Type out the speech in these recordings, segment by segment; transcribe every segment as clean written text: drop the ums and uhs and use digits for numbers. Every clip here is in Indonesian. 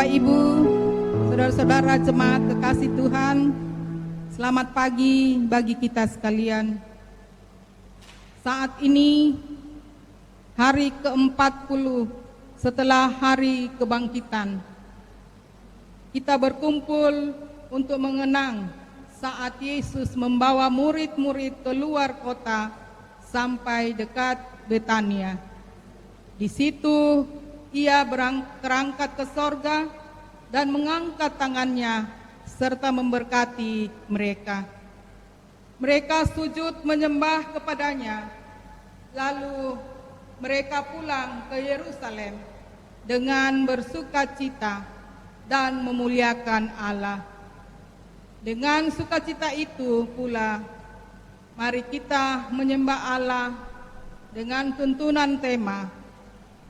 Bapak Ibu, saudara-saudara jemaat kekasih Tuhan, selamat pagi bagi kita sekalian. Saat ini hari ke-40 setelah hari kebangkitan. Kita berkumpul untuk mengenang saat Yesus membawa murid-murid keluar kota sampai dekat Betania. Di situ ia terangkat ke sorga dan mengangkat tangannya serta memberkati mereka. Mereka sujud menyembah kepadanya, lalu mereka pulang ke Yerusalem dengan bersukacita dan memuliakan Allah. Dengan sukacita itu pula, mari kita menyembah Allah dengan tuntunan tema,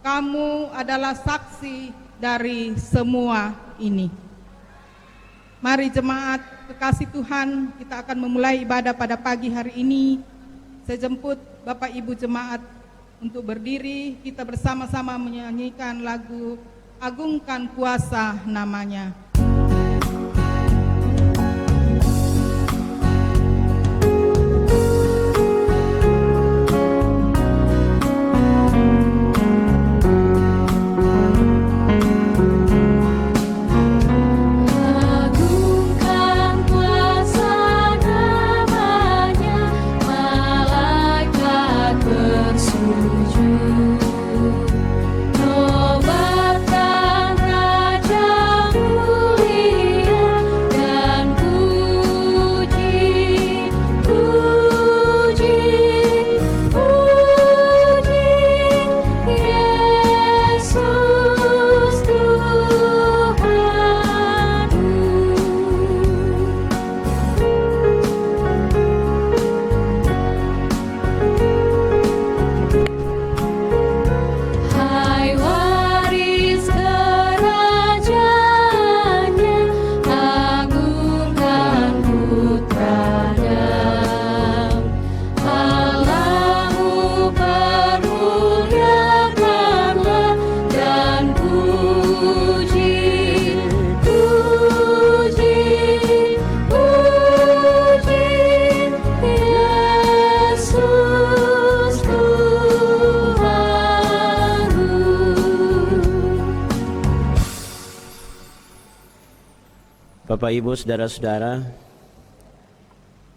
"Kamu adalah saksi dari semua ini." Mari jemaat kekasih Tuhan, kita akan memulai ibadah pada pagi hari ini. Saya jemput Bapak Ibu jemaat untuk berdiri, kita bersama-sama menyanyikan lagu "Agungkan Kuasa Namanya". Bapak, Ibu, saudara-saudara,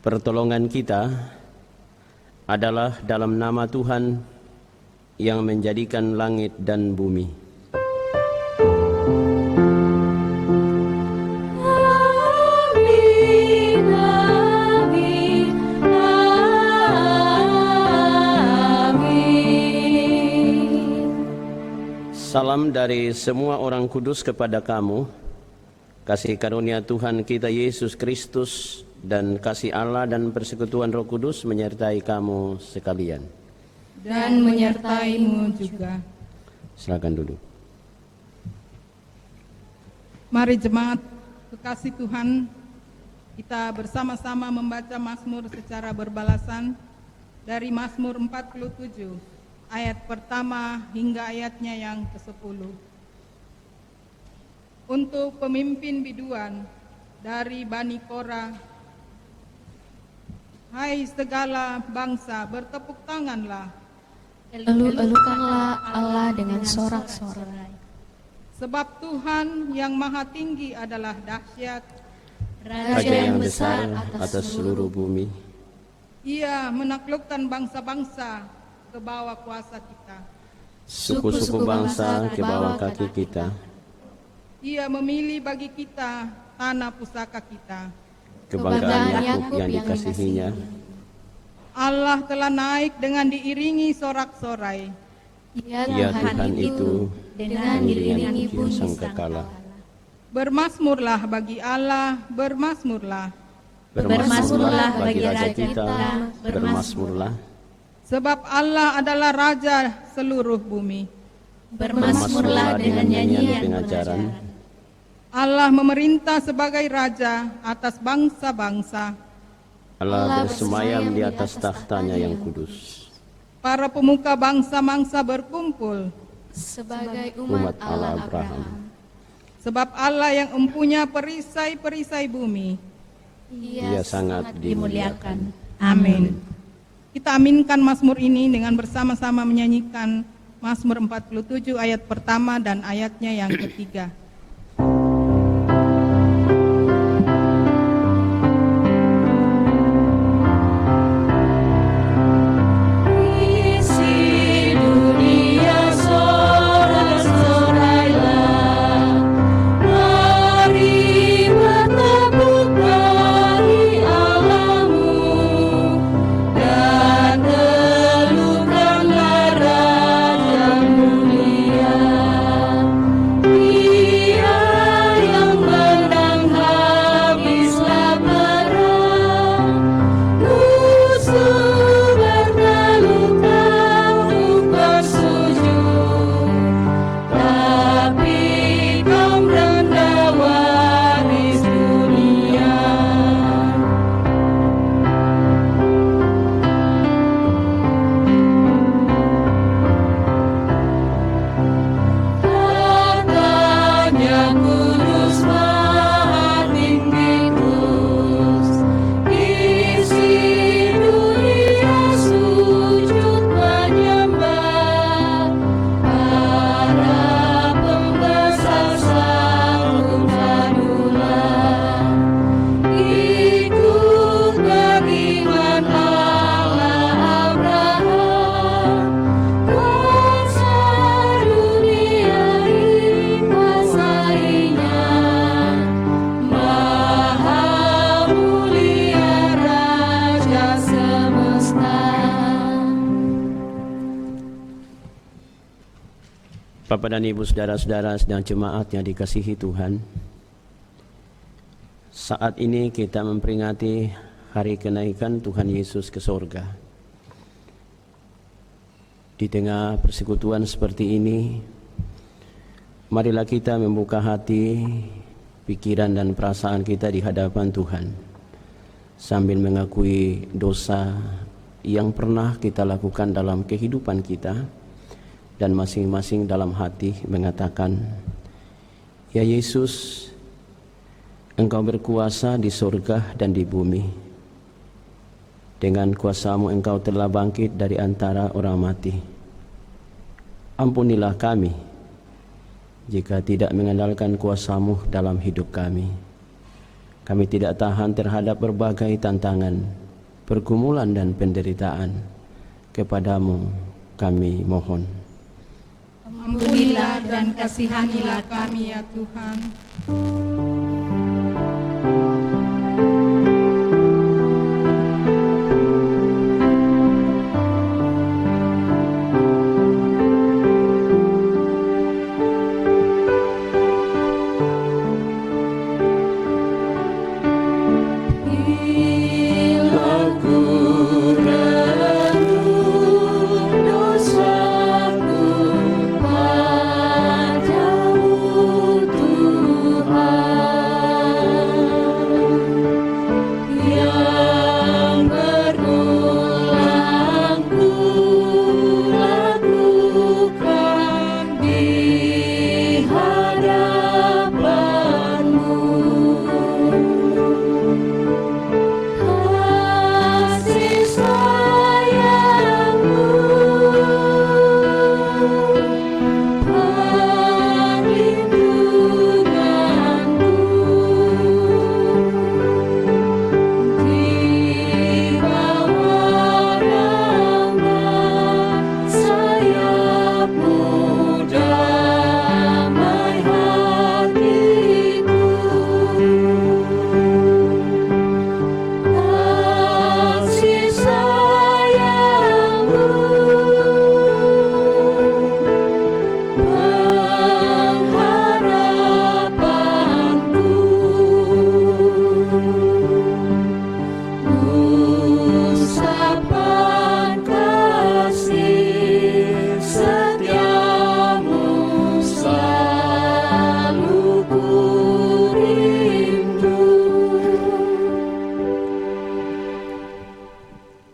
pertolongan kita adalah dalam nama Tuhan yang menjadikan langit dan bumi. Amin, amin, amin. Salam dari semua orang kudus kepada kamu. Kasih karunia Tuhan kita Yesus Kristus dan kasih Allah dan persekutuan Roh Kudus menyertai kamu sekalian. Dan menyertaimu juga. Silakan duduk. Mari jemaat kekasih Tuhan, kita bersama-sama membaca Mazmur secara berbalasan dari Mazmur 47 ayat pertama hingga ayatnya yang ke-10. Untuk pemimpin biduan dari Bani Korah, hai segala bangsa, bertepuk tanganlah, Elu-elukanlah Allah dengan sorak-sorai. sebab Tuhan yang maha tinggi adalah dahsyat, Raja yang besar atas seluruh bumi. Ia menaklukkan bangsa-bangsa ke bawah kuasa kita. Suku-suku bangsa ke bawah kaki kita. Ia memilih bagi kita tanah pusaka kita. Kebanggaan Yakub yang dikasihinya. Allah telah naik dengan diiringi sorak-sorai. Ya Tuhan itu dengan diiringi bunyi sang kekala. Bermasmurlah bagi Allah, bermasmurlah. Bermasmurlah bagi Raja kita, bermasmurlah. Sebab Allah adalah Raja seluruh bumi. Bermasmurlah dengan nyanyian pengajaran. Allah memerintah sebagai Raja atas bangsa-bangsa. Allah bersemayam di atas takhtanya yang kudus. Para pemuka bangsa-bangsa berkumpul. sebagai Umat umat Allah Allah Abraham. Abraham. Sebab Allah yang empunya perisai-perisai bumi. Ia sangat dimuliakan. Amin. Kita aminkan Mazmur ini dengan bersama-sama menyanyikan Mazmur 47 ayat pertama dan ayatnya yang ketiga. Bapak dan Ibu saudara-saudara sedang jemaat yang dikasihi Tuhan, saat ini kita memperingati hari kenaikan Tuhan Yesus ke sorga. Di tengah persekutuan seperti ini, marilah kita membuka hati, pikiran dan perasaan kita di hadapan Tuhan, sambil mengakui dosa yang pernah kita lakukan dalam kehidupan kita, dan masing-masing dalam hati mengatakan, "Ya Yesus, Engkau berkuasa di surga dan di bumi. Dengan kuasa-Mu Engkau telah bangkit dari antara orang mati. Ampunilah kami jika tidak mengandalkan kuasa-Mu dalam hidup kami. Kami tidak tahan terhadap berbagai tantangan, pergumulan dan penderitaan. Kepadamu kami mohon. Ampunilah dan kasihanilah kami ya Tuhan.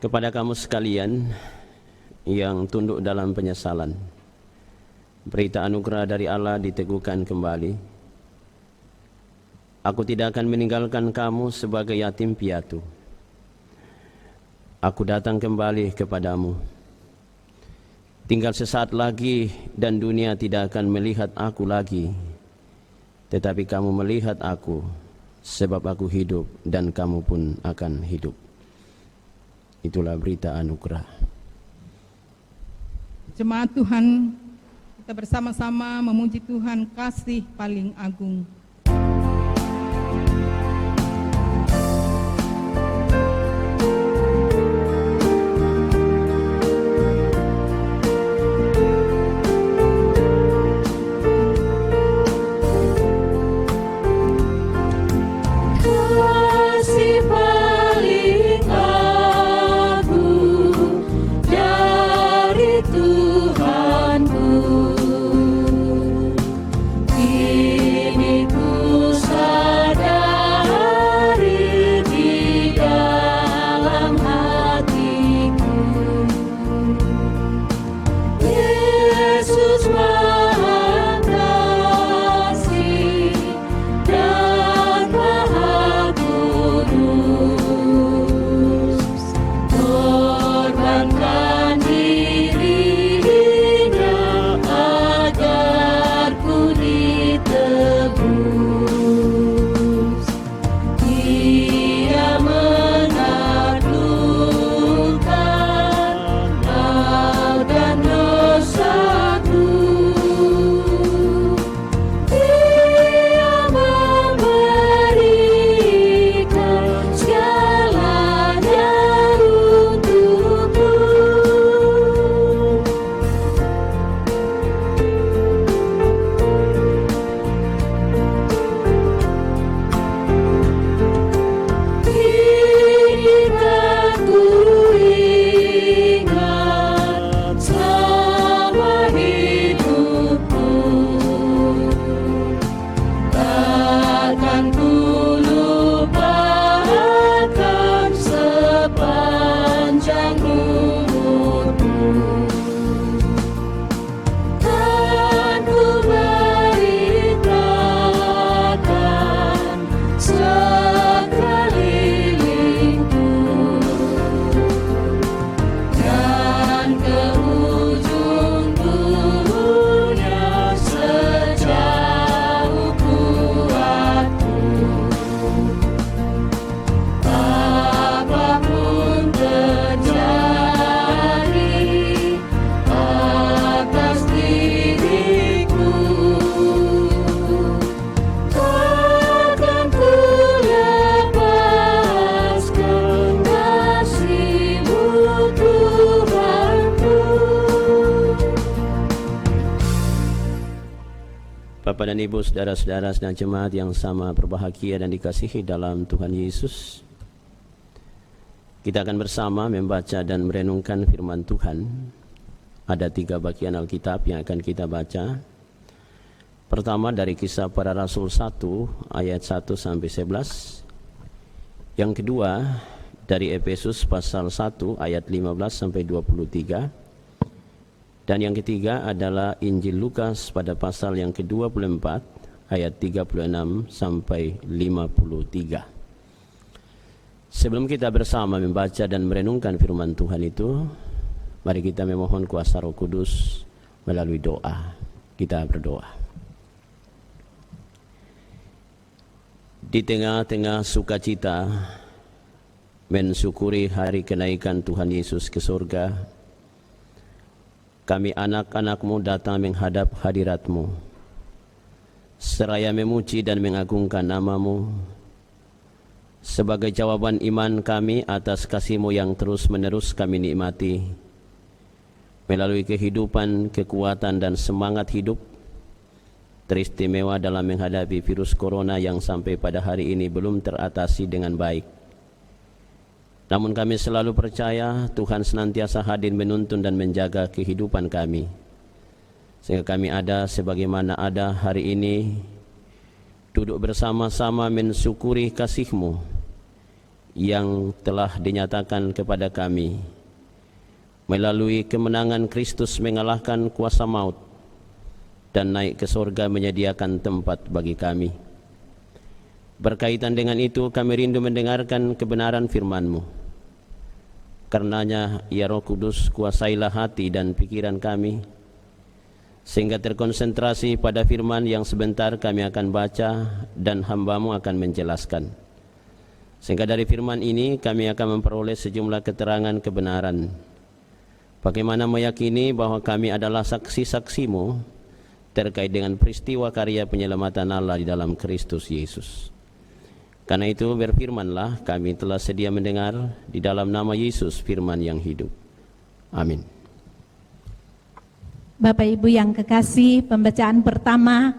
Kepada kamu sekalian yang tunduk dalam penyesalan, berita anugerah dari Allah diteguhkan kembali Aku tidak akan meninggalkan kamu sebagai yatim piatu. Aku datang kembali kepadamu. Tinggal sesaat lagi dan dunia tidak akan melihat aku lagi, tetapi kamu melihat aku, sebab aku hidup dan kamu pun akan hidup. Itulah berita anugerah. Jemaat Tuhan, kita bersama-sama memuji Tuhan kasih paling agung. Bapak dan Ibu, saudara-saudara dan jemaat yang sama berbahagia dan dikasihi dalam Tuhan Yesus, kita akan bersama membaca dan merenungkan firman Tuhan. Ada 3 bagian Alkitab yang akan kita baca. Pertama dari Kisah Para Rasul 1 ayat 1 sampai 11. Yang kedua dari Efesus pasal 1 ayat 15 sampai 23. Dan yang ketiga adalah Injil Lukas pada pasal yang ke-24 ayat 36 sampai 53. Sebelum kita bersama membaca dan merenungkan firman Tuhan itu, mari kita memohon kuasa Roh Kudus melalui doa. Kita berdoa. Di tengah-tengah sukacita mensyukuri hari kenaikan Tuhan Yesus ke surga, kami anak-anak-Mu datang menghadap hadirat-Mu, seraya memuji dan mengagungkan nama-Mu, sebagai jawaban iman kami atas kasih-Mu yang terus-menerus kami nikmati, melalui kehidupan, kekuatan dan semangat hidup teristimewa dalam menghadapi virus corona yang sampai pada hari ini belum teratasi dengan baik. Namun kami selalu percaya Tuhan senantiasa hadir menuntun dan menjaga kehidupan kami, sehingga kami ada sebagaimana ada hari ini, duduk bersama-sama mensyukuri kasih-Mu yang telah dinyatakan kepada kami melalui kemenangan Kristus mengalahkan kuasa maut dan naik ke surga menyediakan tempat bagi kami. Berkaitan dengan itu, kami rindu mendengarkan kebenaran firman-Mu. Karenanya, ya Roh Kudus, kuasailah hati dan pikiran kami, sehingga terkonsentrasi pada firman yang sebentar kami akan baca dan hamba-Mu akan menjelaskan. Sehingga dari firman ini kami akan memperoleh sejumlah keterangan kebenaran. Bagaimana meyakini bahwa kami adalah saksi-saksi-Mu terkait dengan peristiwa karya penyelamatan Allah di dalam Kristus Yesus. Karena itu berfirmanlah, kami telah sedia mendengar di dalam nama Yesus, firman yang hidup. Amin. Bapak Ibu yang kekasih, pembacaan pertama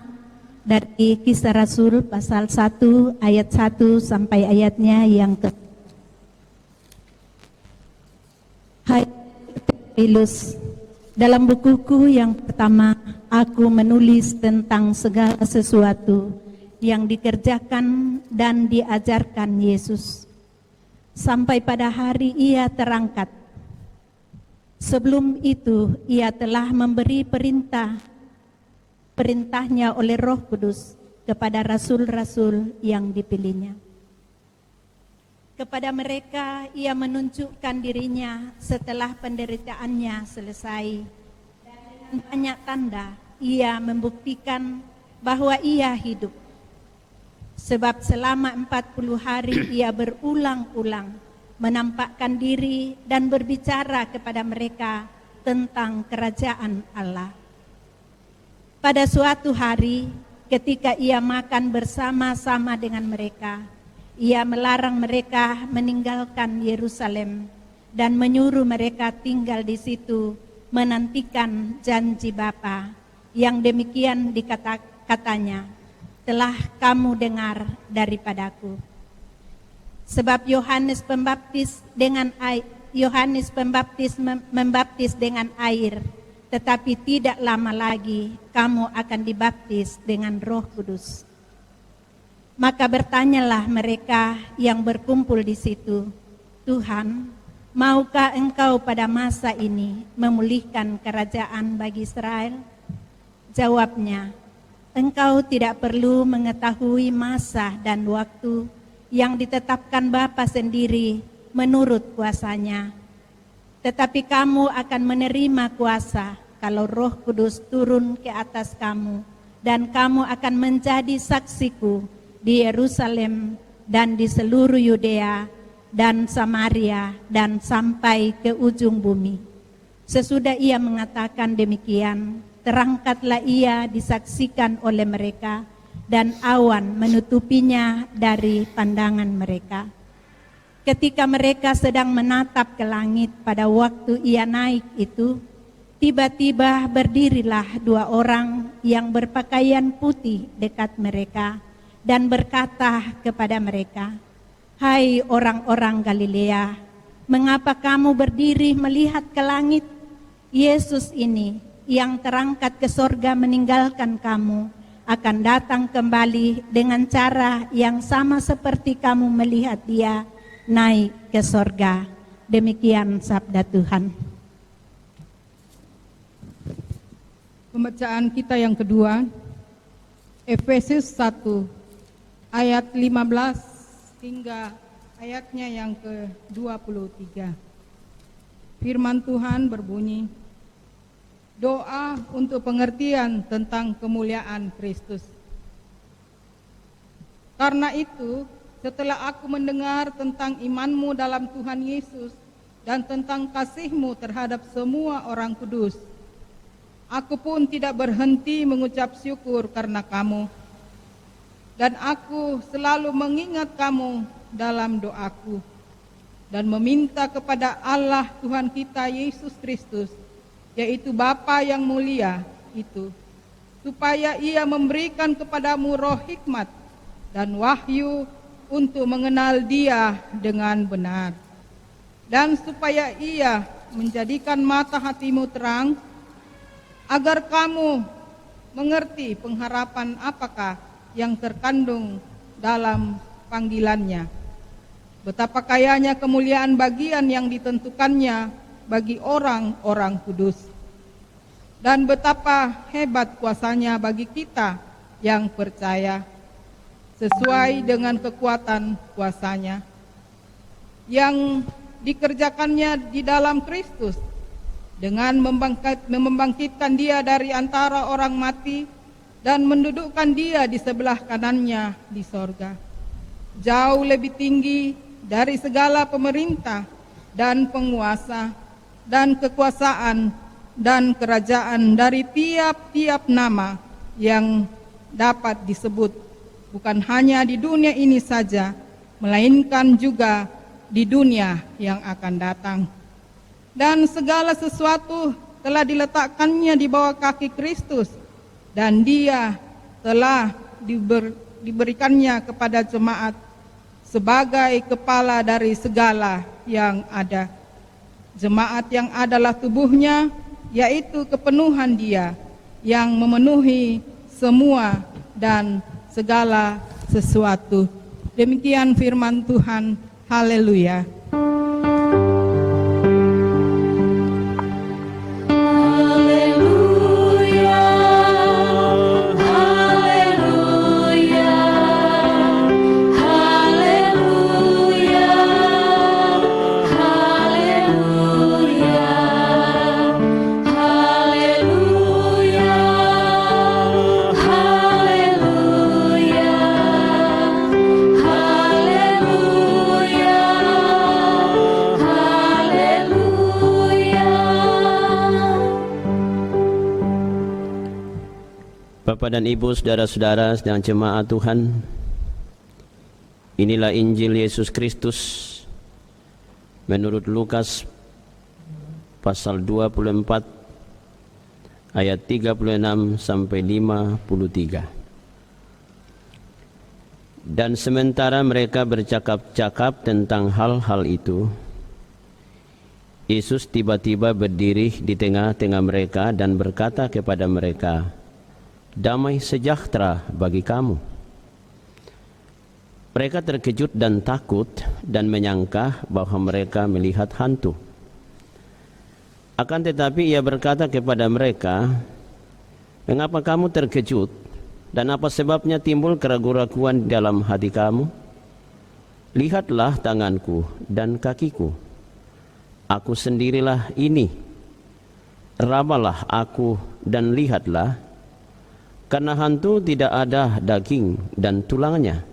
dari Kisah Rasul pasal 1 ayat 1 sampai ayatnya yang ke. Hai Theophilus, dalam bukuku yang pertama aku menulis tentang segala sesuatu yang dikerjakan dan diajarkan Yesus sampai pada hari Ia terangkat. Sebelum itu Ia telah memberi perintahnya oleh Roh Kudus kepada rasul-rasul yang dipilihnya. Kepada mereka Ia menunjukkan dirinya setelah penderitaannya selesai, dan dengan banyak tanda Ia membuktikan bahwa Ia hidup. Sebab selama 40 hari Ia berulang-ulang menampakkan diri dan berbicara kepada mereka tentang kerajaan Allah. Pada suatu hari ketika Ia makan bersama-sama dengan mereka, Ia melarang mereka meninggalkan Yerusalem dan menyuruh mereka tinggal di situ menantikan janji Bapa yang demikian katanya, telah kamu dengar daripadaku. Sebab Yohanes Pembaptis membaptis dengan air, tetapi tidak lama lagi kamu akan dibaptis dengan Roh Kudus. Maka bertanyalah mereka yang berkumpul di situ, Tuhan, maukah Engkau pada masa ini memulihkan kerajaan bagi Israel? Jawabnya, Engkau tidak perlu mengetahui masa dan waktu yang ditetapkan Bapa sendiri menurut kuasanya. Tetapi kamu akan menerima kuasa kalau Roh Kudus turun ke atas kamu, dan kamu akan menjadi saksiku di Yerusalem dan di seluruh Yudea dan Samaria dan sampai ke ujung bumi. Sesudah Ia mengatakan demikian, terangkatlah Ia disaksikan oleh mereka, dan awan menutupinya dari pandangan mereka. Ketika mereka sedang menatap ke langit pada waktu Ia naik itu, tiba-tiba berdirilah 2 orang yang berpakaian putih dekat mereka dan berkata kepada mereka, Hai orang-orang Galilea, mengapa kamu berdiri melihat ke langit? Yesus ini yang terangkat ke sorga meninggalkan kamu, akan datang kembali dengan cara yang sama seperti kamu melihat Dia naik ke sorga. Demikian sabda Tuhan. Pembacaan kita yang kedua, Efesus 1 ayat 15 hingga ayatnya yang ke-23. Firman Tuhan berbunyi, doa untuk pengertian tentang kemuliaan Kristus. Karena itu, setelah aku mendengar tentang imanmu dalam Tuhan Yesus dan tentang kasihmu terhadap semua orang kudus, aku pun tidak berhenti mengucap syukur karena kamu. Dan aku selalu mengingat kamu dalam doaku dan meminta kepada Allah Tuhan kita Yesus Kristus, yaitu Bapa yang mulia itu, supaya Ia memberikan kepadamu roh hikmat dan wahyu untuk mengenal Dia dengan benar, dan supaya Ia menjadikan mata hatimu terang, agar kamu mengerti pengharapan apakah yang terkandung dalam panggilannya, betapa kayanya kemuliaan bagian yang ditentukannya bagi orang-orang kudus, dan betapa hebat kuasanya bagi kita yang percaya, sesuai dengan kekuatan kuasa-Nya yang dikerjakannya di dalam Kristus dengan membangkitkan Dia dari antara orang mati dan mendudukkan Dia di sebelah kanannya di sorga, jauh lebih tinggi dari segala pemerintah dan penguasa dan kekuasaan dan kerajaan, dari tiap-tiap nama yang dapat disebut, bukan hanya di dunia ini saja, melainkan juga di dunia yang akan datang. Dan segala sesuatu telah diletakkannya di bawah kaki Kristus, dan Dia telah diberikannya kepada jemaat sebagai kepala dari segala yang ada. Jemaat yang adalah tubuhnya, yaitu kepenuhan Dia yang memenuhi semua dan segala sesuatu. Demikian firman Tuhan. Haleluya. Bapak dan Ibu, saudara-saudara sedang jemaat Tuhan, inilah Injil Yesus Kristus menurut Lukas pasal 24 ayat 36 sampai 53. Dan sementara mereka bercakap-cakap tentang hal-hal itu, Yesus tiba-tiba berdiri di tengah-tengah mereka dan berkata kepada mereka, "Damai sejahtera bagi kamu." Mereka terkejut dan takut dan menyangka bahwa mereka melihat hantu. Akan tetapi Ia berkata kepada mereka, "Mengapa kamu terkejut dan apa sebabnya timbul keraguan-raguan dalam hati kamu? Lihatlah tanganku dan kakiku. Aku sendirilah ini. Rabalah aku dan lihatlah. Karena hantu tidak ada daging dan tulangnya,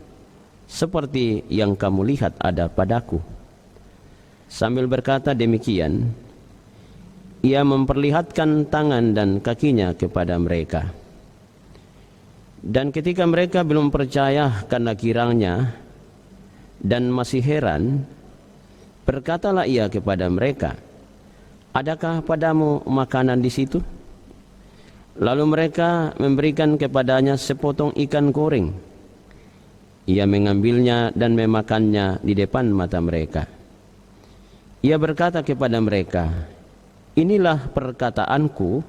seperti yang kamu lihat ada padaku." Sambil berkata demikian, Ia memperlihatkan tangan dan kakinya kepada mereka. Dan ketika mereka belum percaya karena girangnya dan masih heran, berkatalah Ia kepada mereka, "Adakah padamu makanan di situ?" Lalu mereka memberikan kepadanya sepotong ikan goreng. Ia mengambilnya dan memakannya di depan mata mereka. Ia berkata kepada mereka, "Inilah perkataanku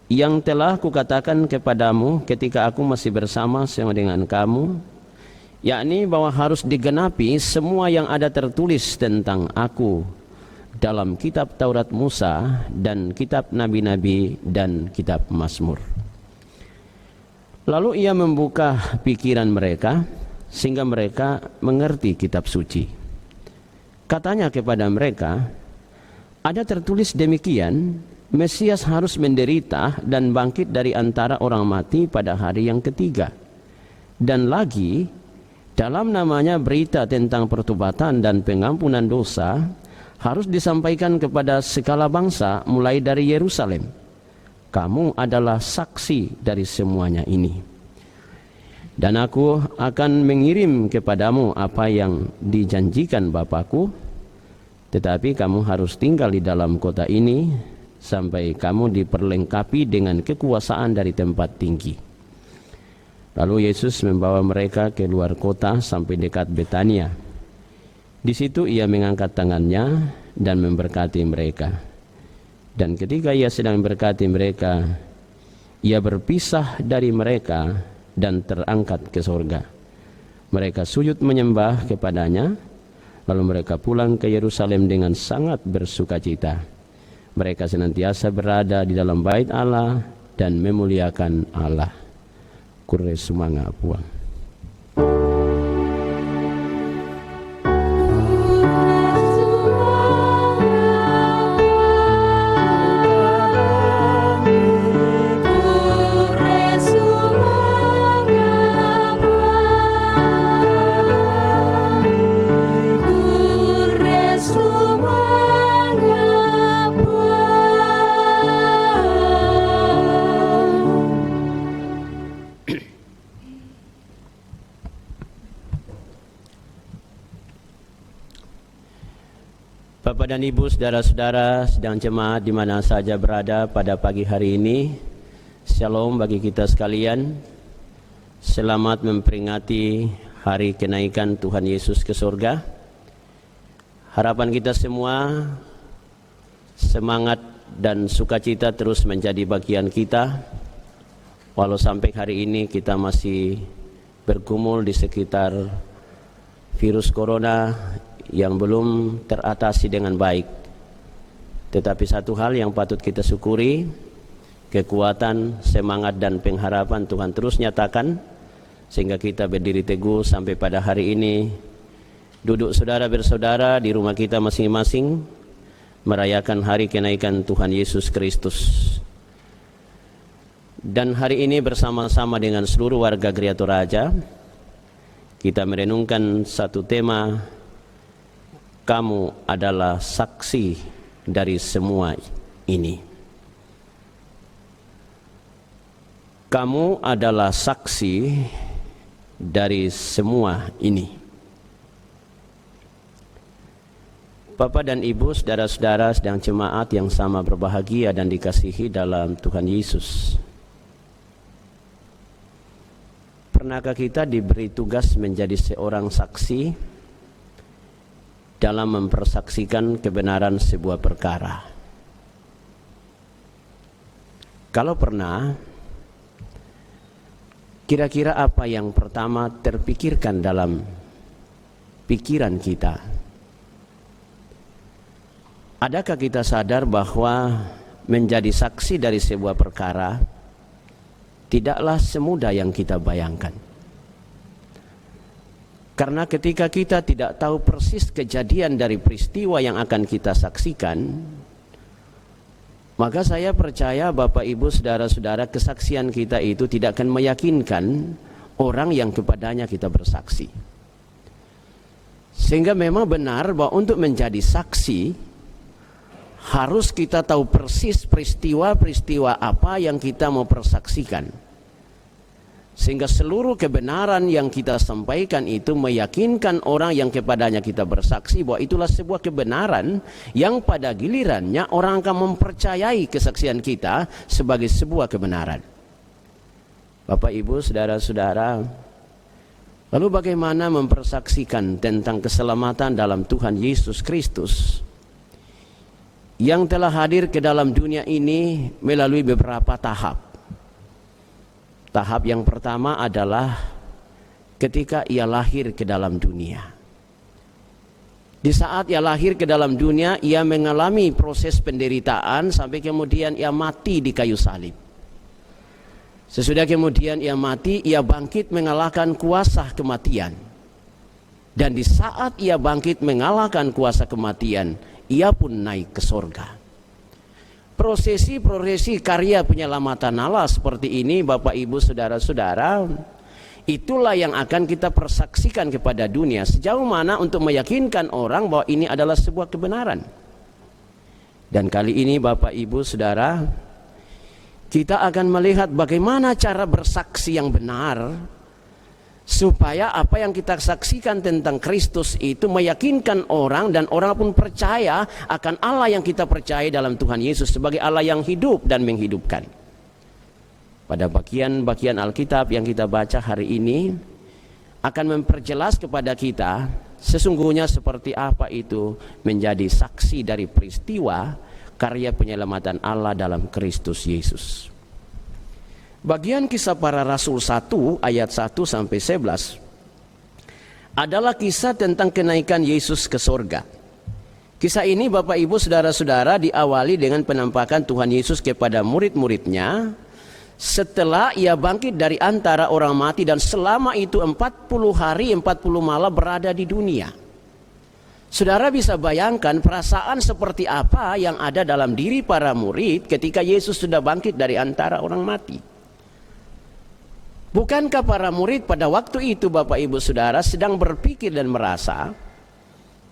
yang telah kukatakan kepadamu ketika aku masih bersama-sama dengan kamu, yakni bahwa harus digenapi semua yang ada tertulis tentang aku dalam kitab Taurat Musa dan kitab Nabi-Nabi dan kitab Mazmur." Lalu Ia membuka pikiran mereka sehingga mereka mengerti kitab suci. Katanya kepada mereka, "Ada tertulis demikian, Mesias harus menderita dan bangkit dari antara orang mati pada hari yang ketiga. Dan lagi, dalam namanya berita tentang pertobatan dan pengampunan dosa harus disampaikan kepada segala bangsa mulai dari Yerusalem. Kamu adalah saksi dari semuanya ini. Dan aku akan mengirim kepadamu apa yang dijanjikan Bapakku, tetapi kamu harus tinggal di dalam kota ini sampai kamu diperlengkapi dengan kekuasaan dari tempat tinggi." Lalu Yesus membawa mereka ke luar kota sampai dekat Betania. Di situ Ia mengangkat tangannya dan memberkati mereka. Dan ketika Ia sedang memberkati mereka, Ia berpisah dari mereka dan terangkat ke sorga. Mereka sujud menyembah kepadanya, lalu mereka pulang ke Yerusalem dengan sangat bersukacita. Mereka senantiasa berada di dalam bait Allah dan memuliakan Allah. Kure sumanga puang. Bapak dan Ibu, saudara-saudara sedang jemaat di mana saja berada pada pagi hari ini, Shalom bagi kita sekalian. Selamat memperingati hari kenaikan Tuhan Yesus ke surga. Harapan kita semua, semangat dan sukacita terus menjadi bagian kita, walau sampai hari ini kita masih bergumul di sekitar virus corona yang belum teratasi dengan baik. Tetapi satu hal yang patut kita syukuri, kekuatan, semangat dan pengharapan Tuhan terus nyatakan, sehingga kita berdiri teguh sampai pada hari ini, duduk saudara bersaudara di rumah kita masing-masing, merayakan hari kenaikan Tuhan Yesus Kristus. Dan hari ini bersama-sama dengan seluruh warga Gereja Toraja, kita merenungkan satu tema, kamu adalah saksi dari semua ini. Kamu adalah saksi dari semua ini. Bapak dan Ibu, saudara-saudara sedang jemaat yang sama berbahagia dan dikasihi dalam Tuhan Yesus. Pernahkah kita diberi tugas menjadi seorang saksi dalam mempersaksikan kebenaran sebuah perkara? Kalau pernah, kira-kira apa yang pertama terpikirkan dalam pikiran kita? Adakah kita sadar bahwa menjadi saksi dari sebuah perkara tidaklah semudah yang kita bayangkan? Karena ketika kita tidak tahu persis kejadian dari peristiwa yang akan kita saksikan, maka saya percaya Bapak Ibu saudara-saudara, kesaksian kita itu tidak akan meyakinkan orang yang kepadanya kita bersaksi. Sehingga memang benar bahwa untuk menjadi saksi harus kita tahu persis peristiwa-peristiwa apa yang kita mau persaksikan, sehingga seluruh kebenaran yang kita sampaikan itu meyakinkan orang yang kepadanya kita bersaksi bahwa itulah sebuah kebenaran yang pada gilirannya orang akan mempercayai kesaksian kita sebagai sebuah kebenaran. Bapak Ibu saudara-saudara, lalu bagaimana mempersaksikan tentang keselamatan dalam Tuhan Yesus Kristus yang telah hadir ke dalam dunia ini melalui beberapa tahap? Tahap yang pertama adalah ketika ia lahir ke dalam dunia. Di saat ia lahir ke dalam dunia, ia mengalami proses penderitaan sampai kemudian ia mati di kayu salib. Sesudah kemudian ia mati, ia bangkit mengalahkan kuasa kematian. Dan di saat ia bangkit mengalahkan kuasa kematian, ia pun naik ke sorga. Prosesi karya penyelamatan Allah seperti ini, Bapak Ibu saudara-saudara, itulah yang akan kita persaksikan kepada dunia sejauh mana untuk meyakinkan orang bahwa ini adalah sebuah kebenaran. Dan kali ini Bapak Ibu saudara, kita akan melihat bagaimana cara bersaksi yang benar, supaya apa yang kita saksikan tentang Kristus itu meyakinkan orang, dan orang pun percaya akan Allah yang kita percaya dalam Tuhan Yesus sebagai Allah yang hidup dan menghidupkan. Pada bagian-bagian Alkitab yang kita baca hari ini akan memperjelas kepada kita sesungguhnya seperti apa itu menjadi saksi dari peristiwa karya penyelamatan Allah dalam Kristus Yesus. Bagian Kisah Para Rasul 1 ayat 1 sampai 11 adalah kisah tentang kenaikan Yesus ke surga. Kisah ini Bapak Ibu saudara-saudara diawali dengan penampakan Tuhan Yesus kepada murid-muridnya setelah ia bangkit dari antara orang mati dan selama itu 40 hari 40 malam berada di dunia. Saudara bisa bayangkan perasaan seperti apa yang ada dalam diri para murid ketika Yesus sudah bangkit dari antara orang mati. Bukankah para murid pada waktu itu, Bapak Ibu Saudara, sedang berpikir dan merasa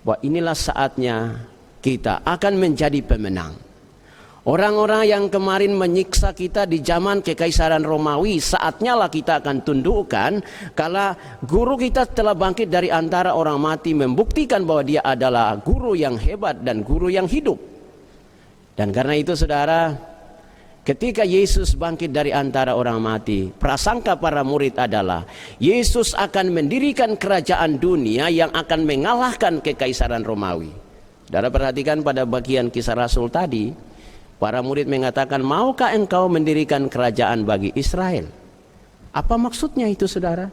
bahwa inilah saatnya kita akan menjadi pemenang. Orang-orang yang kemarin menyiksa kita di zaman Kekaisaran Romawi, saatnya lah kita akan tundukkan kalau guru kita telah bangkit dari antara orang mati, membuktikan bahwa dia adalah guru yang hebat dan guru yang hidup. Dan karena itu saudara, ketika Yesus bangkit dari antara orang mati, prasangka para murid adalah Yesus akan mendirikan kerajaan dunia yang akan mengalahkan Kekaisaran Romawi. Saudara perhatikan pada bagian Kisah Rasul tadi, para murid mengatakan, maukah engkau mendirikan kerajaan bagi Israel? Apa maksudnya itu saudara?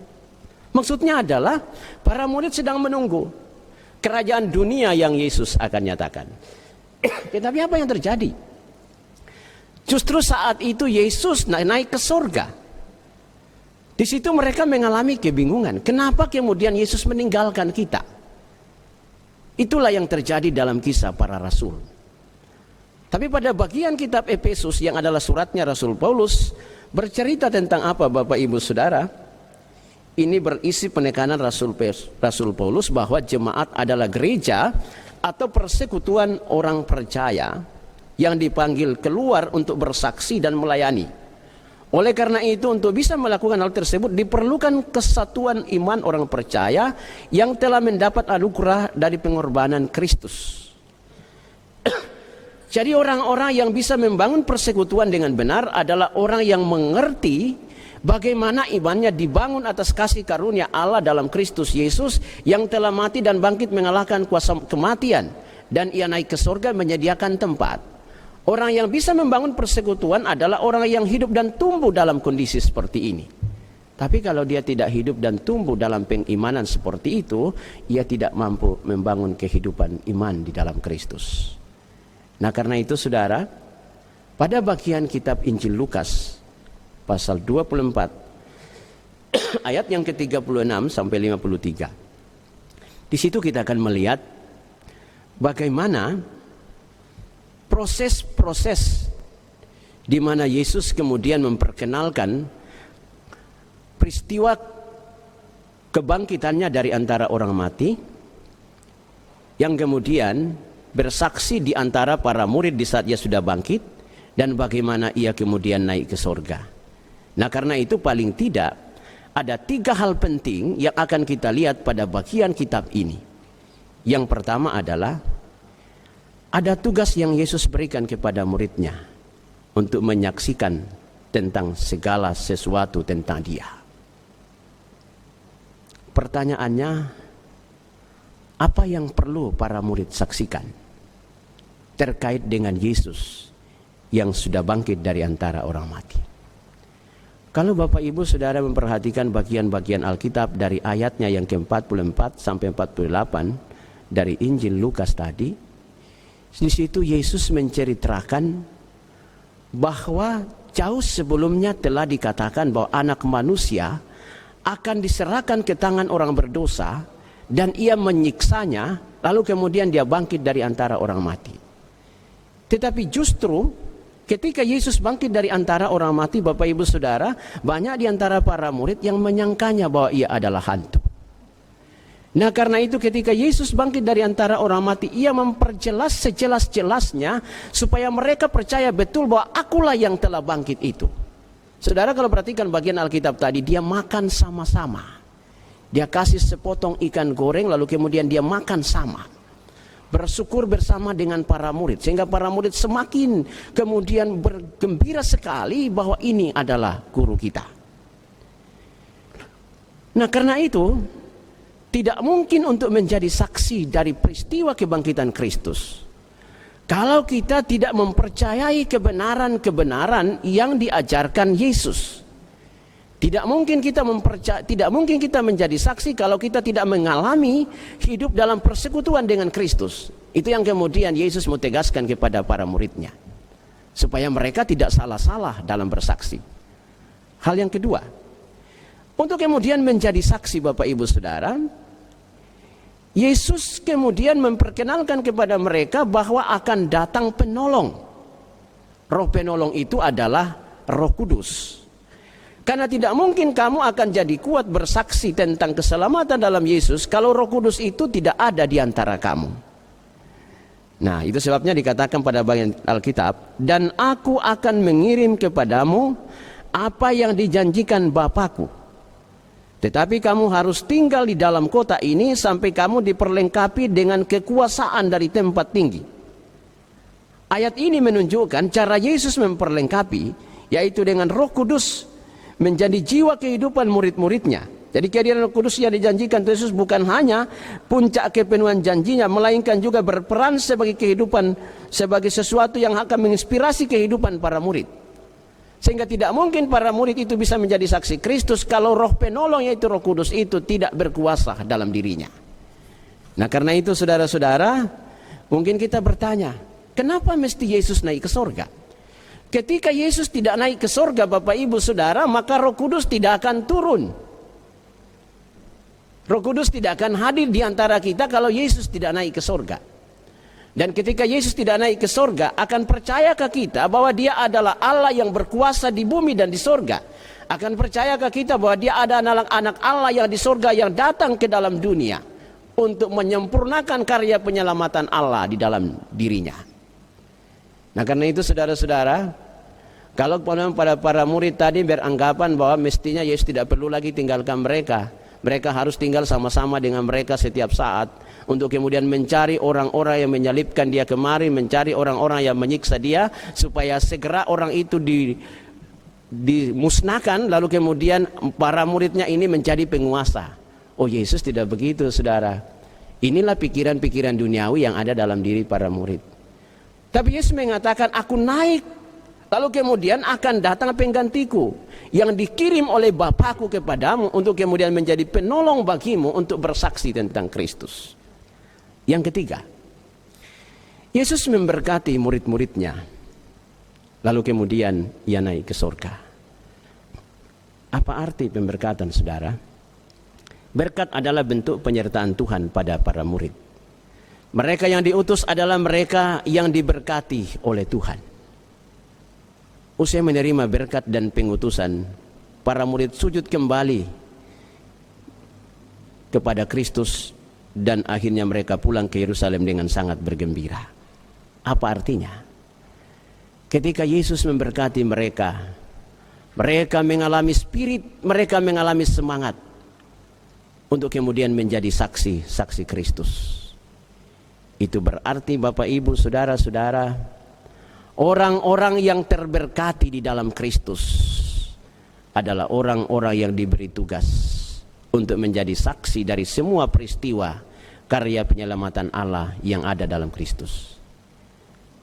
Maksudnya adalah para murid sedang menunggu kerajaan dunia yang Yesus akan nyatakan. Tetapi apa yang terjadi? Justru saat itu Yesus naik ke surga. Di situ mereka mengalami kebingungan. Kenapa kemudian Yesus meninggalkan kita? Itulah yang terjadi dalam kisah para rasul. Tapi pada bagian kitab Efesus yang adalah suratnya Rasul Paulus, bercerita tentang apa Bapak Ibu Saudara? Ini berisi penekanan Rasul Paulus bahwa jemaat adalah gereja atau persekutuan orang percaya yang dipanggil keluar untuk bersaksi dan melayani. Oleh karena itu, untuk bisa melakukan hal tersebut diperlukan kesatuan iman orang percaya yang telah mendapat anugerah dari pengorbanan Kristus. Jadi orang-orang yang bisa membangun persekutuan dengan benar adalah orang yang mengerti bagaimana imannya dibangun atas kasih karunia Allah dalam Kristus Yesus yang telah mati dan bangkit mengalahkan kuasa kematian, dan ia naik ke surga menyediakan tempat. Orang yang bisa membangun persekutuan adalah orang yang hidup dan tumbuh dalam kondisi seperti ini. Tapi kalau dia tidak hidup dan tumbuh dalam pengimanan seperti itu, ia tidak mampu membangun kehidupan iman di dalam Kristus. Nah karena itu saudara, pada bagian kitab Injil Lukas pasal 24 ayat yang ke-36 sampai 53. Di situ kita akan melihat bagaimana proses-proses di mana Yesus kemudian memperkenalkan peristiwa kebangkitannya dari antara orang mati, yang kemudian bersaksi di antara para murid di saat ia sudah bangkit, dan bagaimana ia kemudian naik ke surga. Nah karena itu paling tidak ada 3 hal penting yang akan kita lihat pada bagian kitab ini. Yang pertama adalah ada tugas yang Yesus berikan kepada muridnya untuk menyaksikan tentang segala sesuatu tentang dia. Pertanyaannya, apa yang perlu para murid saksikan terkait dengan Yesus yang sudah bangkit dari antara orang mati? Kalau Bapak Ibu Saudara memperhatikan bagian-bagian Alkitab dari ayatnya yang ke-44 sampai 48 dari Injil Lukas tadi, di situ Yesus menceritakan bahwa jauh sebelumnya telah dikatakan bahwa anak manusia akan diserahkan ke tangan orang berdosa dan ia menyiksanya, lalu kemudian dia bangkit dari antara orang mati. Tetapi justru ketika Yesus bangkit dari antara orang mati, Bapak Ibu Saudara, banyak di antara para murid yang menyangkanya bahwa ia adalah hantu. Nah karena itu ketika Yesus bangkit dari antara orang mati, ia memperjelas sejelas-jelasnya supaya mereka percaya betul bahwa akulah yang telah bangkit itu. Saudara kalau perhatikan bagian Alkitab tadi, dia makan sama-sama. Dia kasih sepotong ikan goreng lalu kemudian dia makan sama. Bersyukur bersama dengan para murid, sehingga para murid semakin kemudian bergembira sekali bahwa ini adalah guru kita. Nah karena itu tidak mungkin untuk menjadi saksi dari peristiwa kebangkitan Kristus kalau kita tidak mempercayai kebenaran-kebenaran yang diajarkan Yesus. Tidak mungkin kita menjadi saksi kalau kita tidak mengalami hidup dalam persekutuan dengan Kristus. Itu yang kemudian Yesus mau tegaskan kepada para muridnya, supaya mereka tidak salah-salah dalam bersaksi. Hal yang kedua, untuk kemudian menjadi saksi Bapak Ibu Saudara, Yesus kemudian memperkenalkan kepada mereka bahwa akan datang penolong. Roh penolong itu adalah Roh Kudus. Karena tidak mungkin kamu akan jadi kuat bersaksi tentang keselamatan dalam Yesus kalau Roh Kudus itu tidak ada di antara kamu. Nah, itu sebabnya dikatakan pada bagian Alkitab, dan aku akan mengirim kepadamu apa yang dijanjikan Bapakku. Tetapi kamu harus tinggal di dalam kota ini sampai kamu diperlengkapi dengan kekuasaan dari tempat tinggi. Ayat ini menunjukkan cara Yesus memperlengkapi, yaitu dengan Roh Kudus menjadi jiwa kehidupan murid-muridnya. Jadi kehadiran Roh Kudus yang dijanjikan Yesus bukan hanya puncak kepenuhan janjinya, melainkan juga berperan sebagai kehidupan, sebagai sesuatu yang akan menginspirasi kehidupan para murid. Sehingga tidak mungkin para murid itu bisa menjadi saksi Kristus kalau Roh penolong yaitu Roh Kudus itu tidak berkuasa dalam dirinya. Nah, karena itu saudara-saudara, mungkin kita bertanya, kenapa mesti Yesus naik ke sorga? Ketika Yesus tidak naik ke sorga Bapak Ibu Saudara, maka Roh Kudus tidak akan turun. Roh Kudus tidak akan hadir di antara kita kalau Yesus tidak naik ke sorga. Dan ketika Yesus tidak naik ke sorga, akan percayakah kita bahwa Dia adalah Allah yang berkuasa di bumi dan di sorga? Akan percayakah kita bahwa Dia ada anak-anak Allah yang di sorga yang datang ke dalam dunia untuk menyempurnakan karya penyelamatan Allah di dalam dirinya? Nah, karena itu saudara-saudara, kalau pada para murid tadi beranggapan bahwa mestinya Yesus tidak perlu lagi tinggalkan mereka, mereka harus tinggal sama-sama dengan mereka setiap saat untuk kemudian mencari orang-orang yang menyalibkan Dia kemari, mencari orang-orang yang menyiksa Dia supaya segera orang itu dimusnahkan, lalu kemudian para muridnya ini menjadi penguasa. Oh, Yesus tidak begitu, saudara. Inilah pikiran-pikiran duniawi yang ada dalam diri para murid. Tapi Yesus mengatakan, aku naik, lalu kemudian akan datang penggantiku yang dikirim oleh Bapakku kepadamu untuk kemudian menjadi penolong bagimu untuk bersaksi tentang Kristus. Yang ketiga, Yesus memberkati murid-muridnya, lalu kemudian Ia naik ke surga. Apa arti pemberkatan, saudara? Berkat adalah bentuk penyertaan Tuhan pada para murid. Mereka yang diutus adalah mereka yang diberkati oleh Tuhan. Usai menerima berkat dan pengutusan, para murid sujud kembali kepada Kristus dan akhirnya mereka pulang ke Yerusalem dengan sangat bergembira. Apa artinya? Ketika Yesus memberkati mereka, mereka mengalami spirit, mereka mengalami semangat untuk kemudian menjadi saksi Kristus. Itu berarti Bapak Ibu Saudara-saudara, orang-orang yang terberkati di dalam Kristus adalah orang-orang yang diberi tugas untuk menjadi saksi dari semua peristiwa karya penyelamatan Allah yang ada dalam Kristus.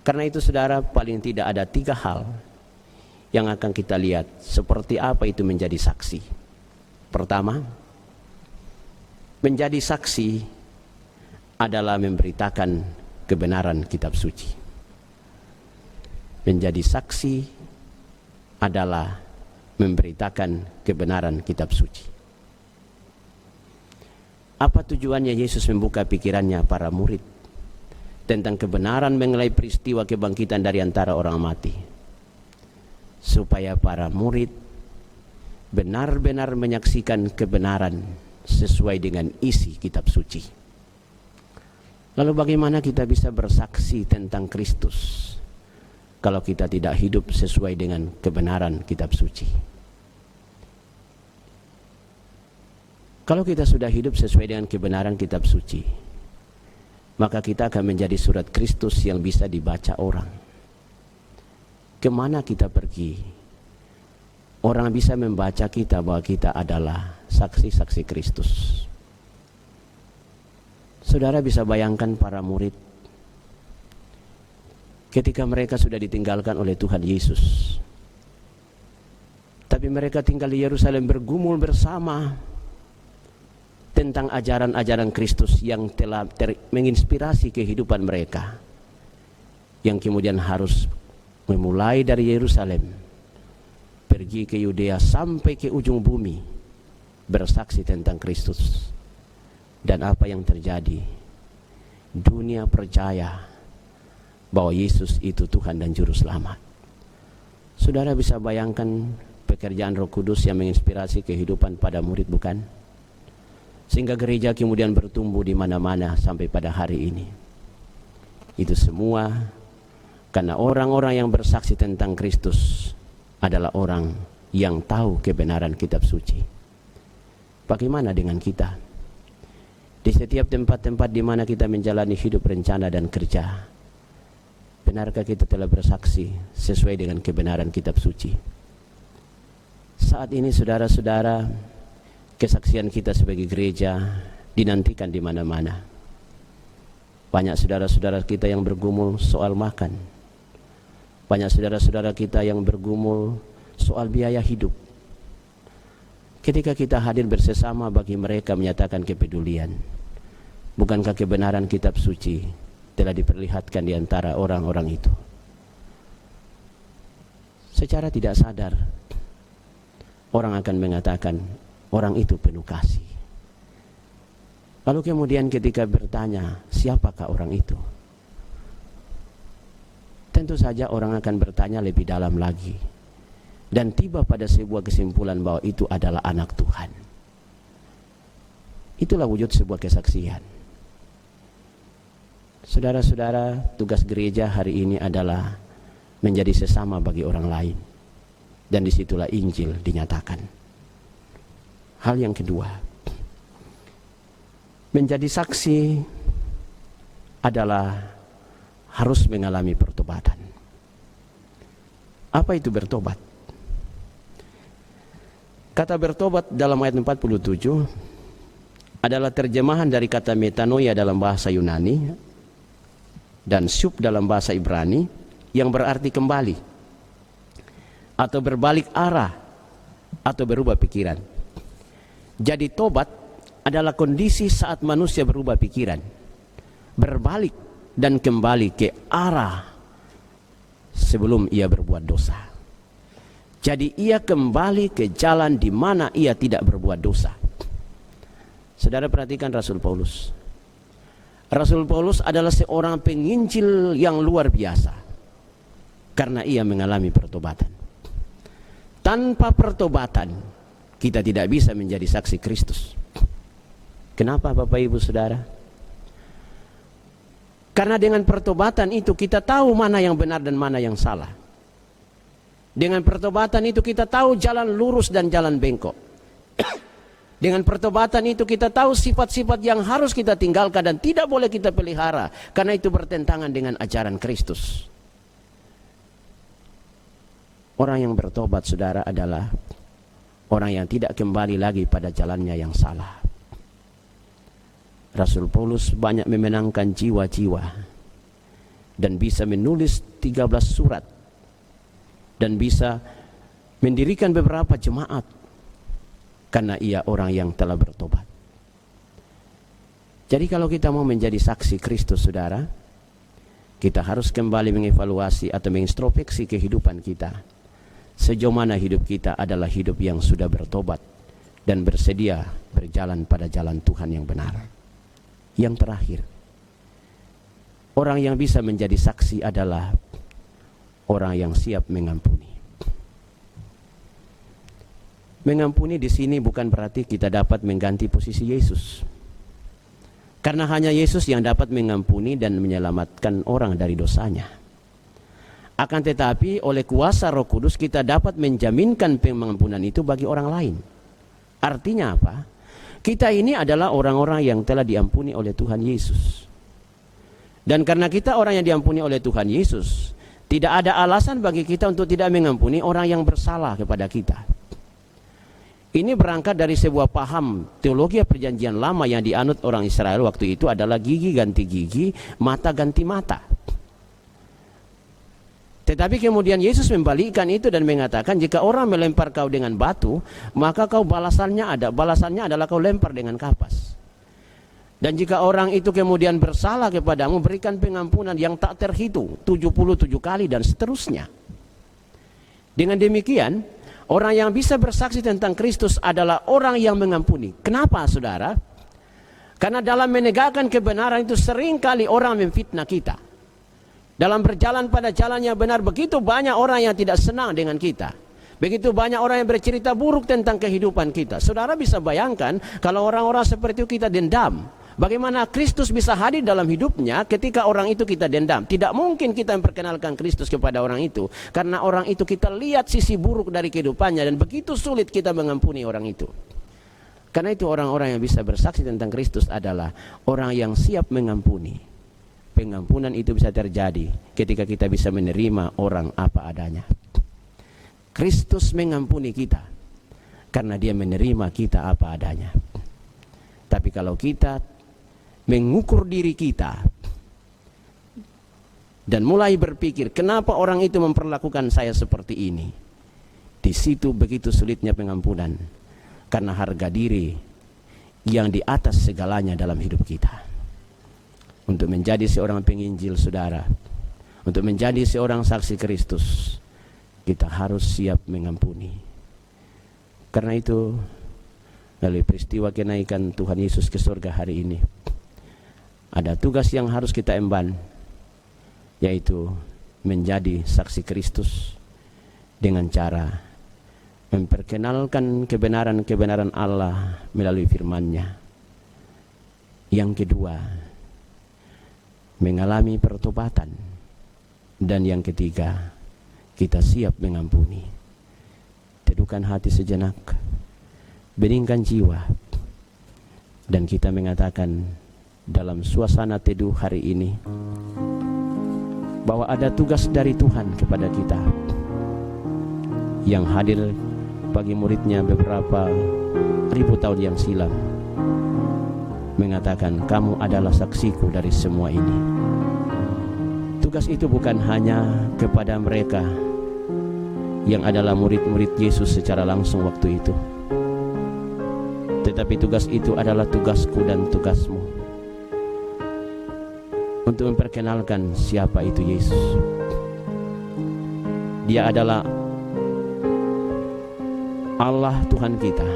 Karena itu saudara, paling tidak ada 3 hal yang akan kita lihat seperti apa itu menjadi saksi. Pertama, menjadi saksi adalah memberitakan kebenaran kitab suci. Menjadi saksi adalah memberitakan kebenaran kitab suci. Apa tujuannya Yesus membuka pikirannya para murid tentang kebenaran mengenai peristiwa kebangkitan dari antara orang mati? Supaya para murid benar-benar menyaksikan kebenaran sesuai dengan isi kitab suci. Lalu bagaimana kita bisa bersaksi tentang Kristus kalau kita tidak hidup sesuai dengan kebenaran kitab suci? Kalau kita sudah hidup sesuai dengan kebenaran kitab suci, maka kita akan menjadi surat Kristus yang bisa dibaca orang. Kemana kita pergi, orang bisa membaca kita bahwa kita adalah saksi-saksi Kristus. Saudara bisa bayangkan para murid ketika mereka sudah ditinggalkan oleh Tuhan Yesus, tapi mereka tinggal di Yerusalem bergumul bersama tentang ajaran-ajaran Kristus yang telah menginspirasi kehidupan mereka, yang kemudian harus memulai dari Yerusalem pergi ke Yudea sampai ke ujung bumi, bersaksi tentang Kristus. Dan apa yang terjadi? Dunia percaya bahwa Yesus itu Tuhan dan Juru Selamat. Saudara bisa bayangkan pekerjaan Roh Kudus yang menginspirasi kehidupan pada murid, bukan? Sehingga gereja kemudian bertumbuh di mana-mana sampai pada hari ini. Itu semua karena orang-orang yang bersaksi tentang Kristus adalah orang yang tahu kebenaran kitab suci. Bagaimana dengan kita? Di setiap tempat-tempat di mana kita menjalani hidup rencana dan kerja, benarkah kita telah bersaksi sesuai dengan kebenaran kitab suci? Saat ini saudara-saudara, kesaksian kita sebagai gereja dinantikan di mana-mana. Banyak saudara-saudara kita yang bergumul soal makan. Banyak saudara-saudara kita yang bergumul soal biaya hidup. Ketika kita hadir bersama bagi mereka menyatakan kepedulian, bukankah kebenaran kitab suci telah diperlihatkan di antara orang-orang itu? Secara tidak sadar, orang akan mengatakan orang itu penuh kasih. Lalu kemudian ketika bertanya, siapakah orang itu? Tentu saja orang akan bertanya lebih dalam lagi dan tiba pada sebuah kesimpulan bahwa itu adalah anak Tuhan. Itulah wujud sebuah kesaksian. Saudara-saudara, tugas gereja hari ini adalah menjadi sesama bagi orang lain, dan disitulah Injil dinyatakan. Hal yang kedua, menjadi saksi adalah harus mengalami pertobatan. Apa itu bertobat? Kata bertobat dalam ayat 47 adalah terjemahan dari kata metanoia dalam bahasa Yunani dan syub dalam bahasa Ibrani yang berarti kembali atau berbalik arah atau berubah pikiran. Jadi tobat adalah kondisi saat manusia berubah pikiran, berbalik dan kembali ke arah sebelum ia berbuat dosa. Jadi ia kembali ke jalan di mana ia tidak berbuat dosa. Saudara perhatikan Rasul Paulus. Rasul Paulus adalah seorang penginjil yang luar biasa karena ia mengalami pertobatan. Tanpa pertobatan kita tidak bisa menjadi saksi Kristus. Kenapa Bapak Ibu Saudara? Karena dengan pertobatan itu kita tahu mana yang benar dan mana yang salah. Dengan pertobatan itu kita tahu jalan lurus dan jalan bengkok. Dengan pertobatan itu kita tahu sifat-sifat yang harus kita tinggalkan dan tidak boleh kita pelihara, karena itu bertentangan dengan ajaran Kristus. Orang yang bertobat, saudara, adalah orang yang tidak kembali lagi pada jalannya yang salah. Rasul Paulus banyak memenangkan jiwa-jiwa dan bisa menulis 13 surat dan bisa mendirikan beberapa jemaat karena ia orang yang telah bertobat. Jadi kalau kita mau menjadi saksi Kristus, saudara, kita harus kembali mengevaluasi atau mengintrospeksi kehidupan kita. Sejauh mana hidup kita adalah hidup yang sudah bertobat dan bersedia berjalan pada jalan Tuhan yang benar. Yang terakhir, orang yang bisa menjadi saksi adalah orang yang siap mengampuni. Mengampuni di sini bukan berarti kita dapat mengganti posisi Yesus. Karena hanya Yesus yang dapat mengampuni dan menyelamatkan orang dari dosanya. Akan tetapi oleh kuasa Roh Kudus kita dapat menjaminkan pengampunan itu bagi orang lain. Artinya apa? Kita ini adalah orang-orang yang telah diampuni oleh Tuhan Yesus. Dan karena kita orang yang diampuni oleh Tuhan Yesus, tidak ada alasan bagi kita untuk tidak mengampuni orang yang bersalah kepada kita. Ini berangkat dari sebuah paham teologi perjanjian lama yang dianut orang Israel waktu itu adalah gigi ganti gigi, mata ganti mata. Tetapi kemudian Yesus membalikkan itu dan mengatakan, jika orang melempar kau dengan batu, maka kau balasannya adalah kau lempar dengan kapas. Dan jika orang itu kemudian bersalah kepadamu, berikan pengampunan yang tak terhitung 77 kali dan seterusnya. Dengan demikian, Orang yang bisa bersaksi tentang Kristus adalah orang yang mengampuni. Kenapa, saudara? Karena dalam menegakkan kebenaran itu seringkali orang memfitnah kita. Dalam berjalan pada jalan yang benar, begitu banyak orang yang tidak senang dengan kita. Begitu banyak orang yang bercerita buruk tentang kehidupan kita. Saudara bisa bayangkan kalau orang-orang seperti itu kita dendam. Bagaimana Kristus bisa hadir dalam hidupnya ketika orang itu kita dendam? Tidak mungkin kita memperkenalkan Kristus kepada orang itu. Karena orang itu kita lihat sisi buruk dari kehidupannya. Dan begitu sulit kita mengampuni orang itu. Karena itu orang-orang yang bisa bersaksi tentang Kristus adalah orang yang siap mengampuni. Pengampunan itu bisa terjadi ketika kita bisa menerima orang apa adanya. Kristus mengampuni kita karena dia menerima kita apa adanya. Tapi kalau kita mengukur diri kita dan mulai berpikir, kenapa orang itu memperlakukan saya seperti ini? Di situ begitu sulitnya pengampunan, karena harga diri yang di atas segalanya dalam hidup kita. Untuk menjadi seorang penginjil, saudara, untuk menjadi seorang saksi Kristus, kita harus siap mengampuni. Karena itu, melalui peristiwa kenaikan Tuhan Yesus ke surga hari ini, ada tugas yang harus kita emban, yaitu menjadi saksi Kristus dengan cara memperkenalkan kebenaran-kebenaran Allah melalui firman-Nya. Yang kedua, mengalami pertobatan. Dan yang ketiga, kita siap mengampuni. Teduhkan hati sejenak, beningkan jiwa, dan kita mengatakan dalam suasana teduh hari ini bahwa ada tugas dari Tuhan kepada kita yang hadir bagi muridnya beberapa ribu tahun yang silam, mengatakan, kamu adalah saksiku dari semua ini. Tugas itu bukan hanya kepada mereka yang adalah murid-murid Yesus secara langsung waktu itu, tetapi tugas itu adalah tugasku dan tugasmu untuk memperkenalkan siapa itu Yesus. Dia adalah Allah Tuhan kita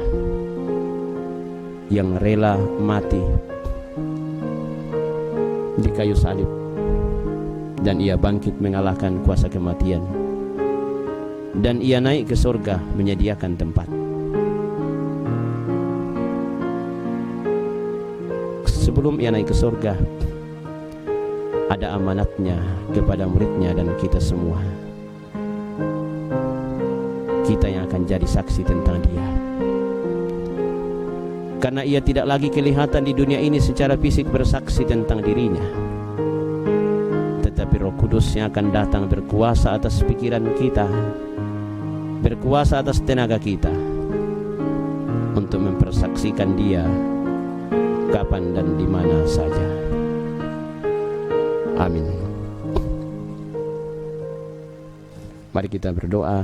yang rela mati di kayu salib, dan ia bangkit mengalahkan kuasa kematian, dan ia naik ke surga menyediakan tempat. Sebelum ia naik ke surga, ada amanatnya kepada muridnya dan kita semua. Kita yang akan jadi saksi tentang dia. Karena ia tidak lagi kelihatan di dunia ini secara fisik bersaksi tentang dirinya, tetapi Roh Kudus yang akan datang berkuasa atas pikiran kita, berkuasa atas tenaga kita, untuk mempersaksikan dia kapan dan di mana saja. Amin. Mari kita berdoa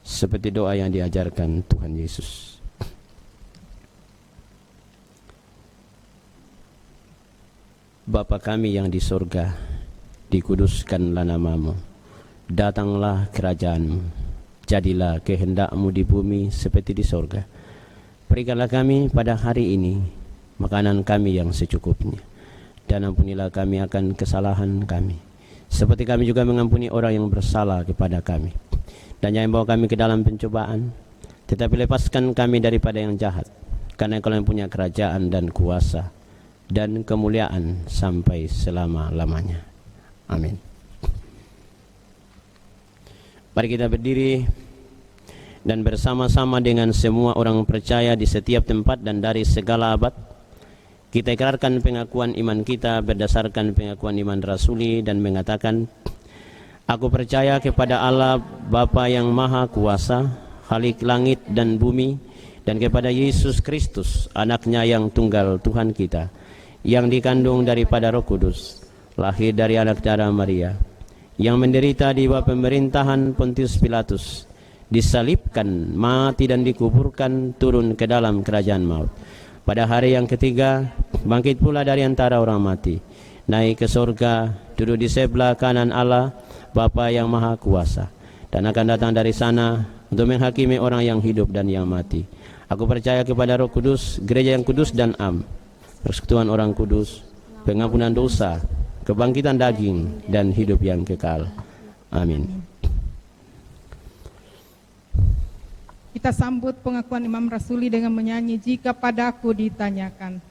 seperti doa yang diajarkan Tuhan Yesus. Bapa kami yang di surga, dikuduskanlah namamu, datanglah kerajaanmu, jadilah kehendak-Mu di bumi seperti di surga. Berikanlah kami pada hari ini makanan kami yang secukupnya, dan ampunilah kami akan kesalahan kami, seperti kami juga mengampuni orang yang bersalah kepada kami. Dan jangan bawa kami ke dalam pencobaan, tetapi lepaskan kami daripada yang jahat, karena Engkau yang punya kerajaan dan kuasa dan kemuliaan sampai selama-lamanya. Amin. Mari kita berdiri dan bersama-sama dengan semua orang percaya di setiap tempat dan dari segala abad, kita ikrarkan pengakuan iman kita berdasarkan pengakuan iman rasuli dan mengatakan, aku percaya kepada Allah Bapa yang Maha Kuasa, Khalik langit dan bumi, dan kepada Yesus Kristus, anaknya yang tunggal Tuhan kita, yang dikandung daripada Roh Kudus, lahir dari anak darah Maria, yang menderita di bawah pemerintahan Pontius Pilatus, disalibkan, mati dan dikuburkan, turun ke dalam kerajaan maut. Pada hari yang ketiga, bangkit pula dari antara orang mati, naik ke surga, duduk di sebelah kanan Allah, Bapa yang Maha Kuasa, dan akan datang dari sana untuk menghakimi orang yang hidup dan yang mati. Aku percaya kepada Roh Kudus, gereja yang kudus dan am, persekutuan orang kudus, pengampunan dosa, kebangkitan daging, dan hidup yang kekal. Amin. Kita sambut pengakuan Imam Rasuli dengan menyanyi Jika Padaku Ditanyakan.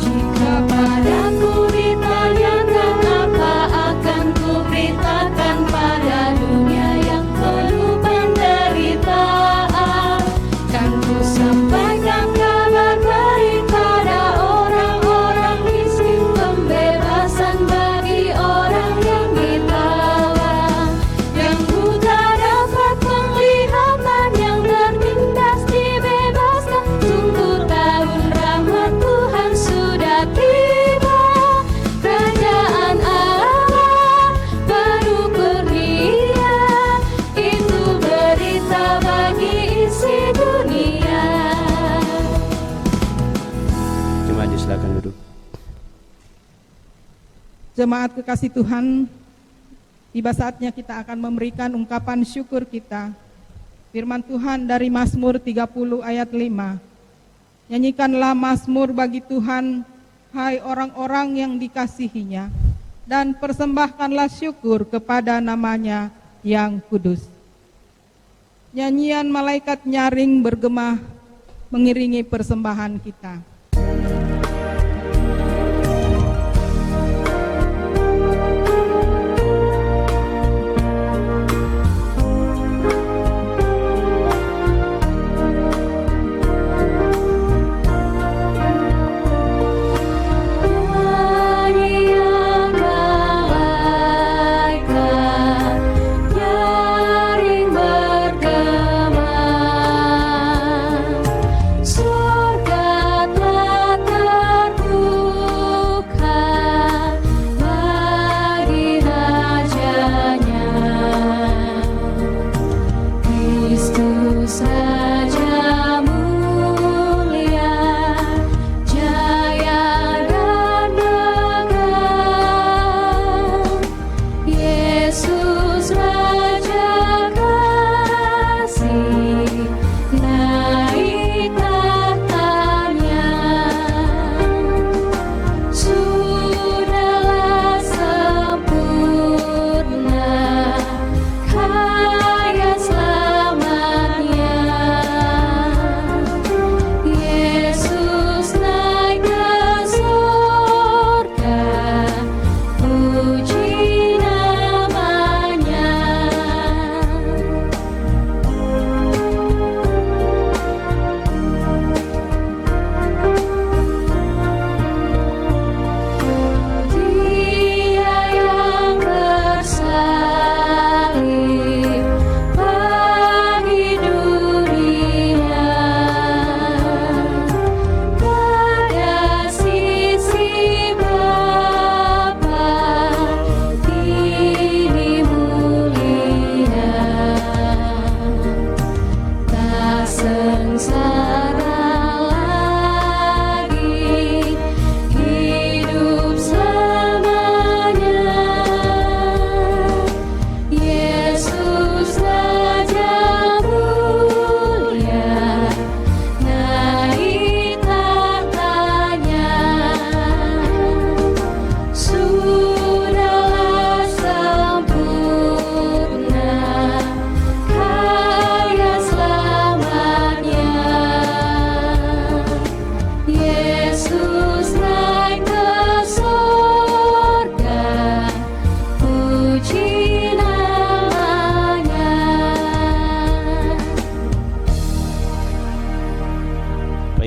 Jika padaku ditanyakan apa akan kuberitakan pada dunia yang penuh penderitaan, kan ku sampaikan kabar baik pada orang-orang miskin, pembebasan bagi orang yang ditawan, yang buta dapat penglihatan, yang tertindas dibebaskan. Sungguh tahun rahmat Tuhan sudah tiba, kerajaan Allah baru kurnia, itu berita bagi isi dunia. Jemaat silakan duduk. Jemaat kekasih Tuhan, tiba saatnya kita akan memberikan ungkapan syukur kita. Firman Tuhan dari Mazmur 30 ayat 5. Nyanyikanlah mazmur bagi Tuhan, hai orang-orang yang dikasihinya, dan persembahkanlah syukur kepada namanya yang kudus. Nyanyian malaikat nyaring bergema mengiringi persembahan kita.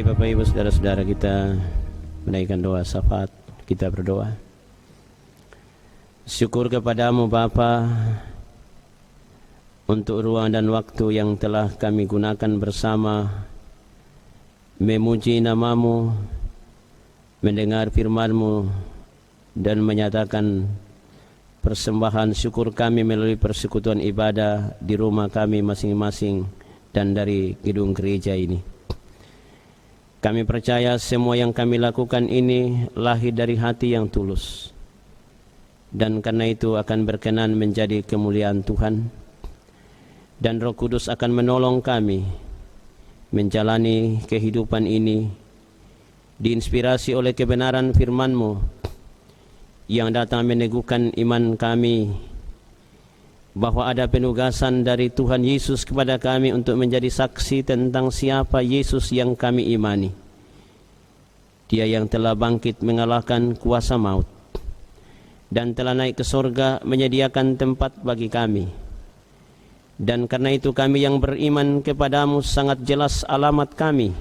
Bapak Ibu saudara-saudara kita menaikkan doa syafaat, kita berdoa. Syukur kepadamu Bapa untuk ruang dan waktu yang telah kami gunakan bersama memuji namamu, mendengar firman-Mu dan menyatakan persembahan syukur kami melalui persekutuan ibadah di rumah kami masing-masing dan dari gedung gereja ini. Kami percaya semua yang kami lakukan ini lahir dari hati yang tulus, dan karena itu akan berkenan menjadi kemuliaan Tuhan, dan Roh Kudus akan menolong kami menjalani kehidupan ini diinspirasi oleh kebenaran firman-Mu yang datang meneguhkan iman kami bahwa ada penugasan dari Tuhan Yesus kepada kami untuk menjadi saksi tentang siapa Yesus yang kami imani. Dia yang telah bangkit mengalahkan kuasa maut dan telah naik ke sorga menyediakan tempat bagi kami. Dan karena itu kami yang beriman kepadamu sangat jelas alamat kami,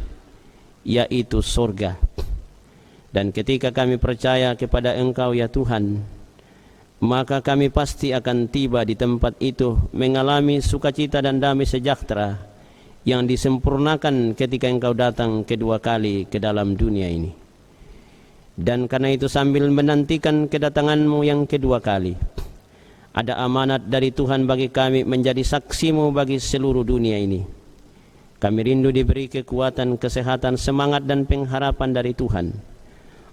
yaitu sorga. Dan ketika kami percaya kepada Engkau ya Tuhan, maka kami pasti akan tiba di tempat itu mengalami sukacita dan damai sejahtera yang disempurnakan ketika Engkau datang kedua kali ke dalam dunia ini. Dan karena itu sambil menantikan kedatangan-Mu yang kedua kali, ada amanat dari Tuhan bagi kami menjadi saksi-Mu bagi seluruh dunia ini. Kami rindu diberi kekuatan, kesehatan, semangat dan pengharapan dari Tuhan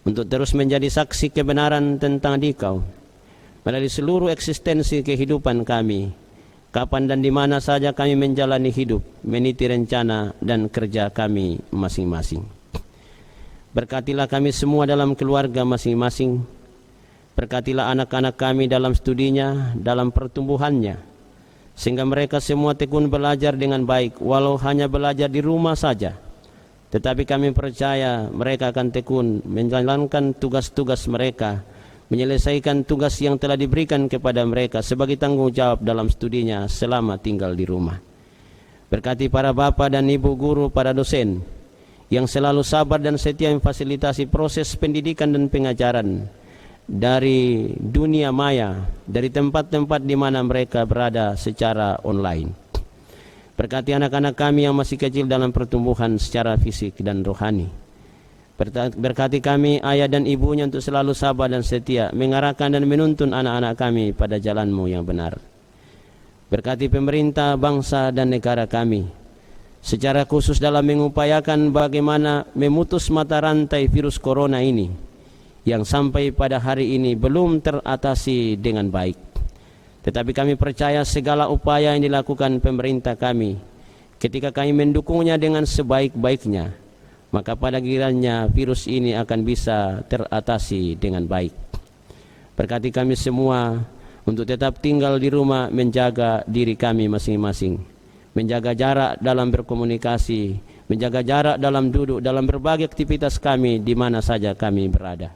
untuk terus menjadi saksi kebenaran tentang Dikau melalui seluruh eksistensi kehidupan kami, kapan dan di mana saja kami menjalani hidup, meniti rencana dan kerja kami masing-masing. Berkatilah kami semua dalam keluarga masing-masing. Berkatilah anak-anak kami dalam studinya, dalam pertumbuhannya, sehingga mereka semua tekun belajar dengan baik, walau hanya belajar di rumah saja. Tetapi kami percaya mereka akan tekun menjalankan tugas-tugas mereka, menyelesaikan tugas yang telah diberikan kepada mereka sebagai tanggung jawab dalam studinya selama tinggal di rumah. Berkati para bapa dan ibu guru, para dosen yang selalu sabar dan setia memfasilitasi proses pendidikan dan pengajaran dari dunia maya, dari tempat-tempat di mana mereka berada secara online. Berkati anak-anak kami yang masih kecil dalam pertumbuhan secara fisik dan rohani. Berkati kami ayah dan ibunya untuk selalu sabar dan setia mengarahkan dan menuntun anak-anak kami pada jalan-Mu yang benar. Berkati pemerintah, bangsa dan negara kami, secara khusus dalam mengupayakan bagaimana memutus mata rantai virus corona ini yang sampai pada hari ini belum teratasi dengan baik. Tetapi kami percaya segala upaya yang dilakukan pemerintah kami, ketika kami mendukungnya dengan sebaik-baiknya, maka pada gilirannya virus ini akan bisa teratasi dengan baik. Berkati kami semua untuk tetap tinggal di rumah, menjaga diri kami masing-masing, menjaga jarak dalam berkomunikasi, menjaga jarak dalam duduk, dalam berbagai aktivitas kami di mana saja kami berada.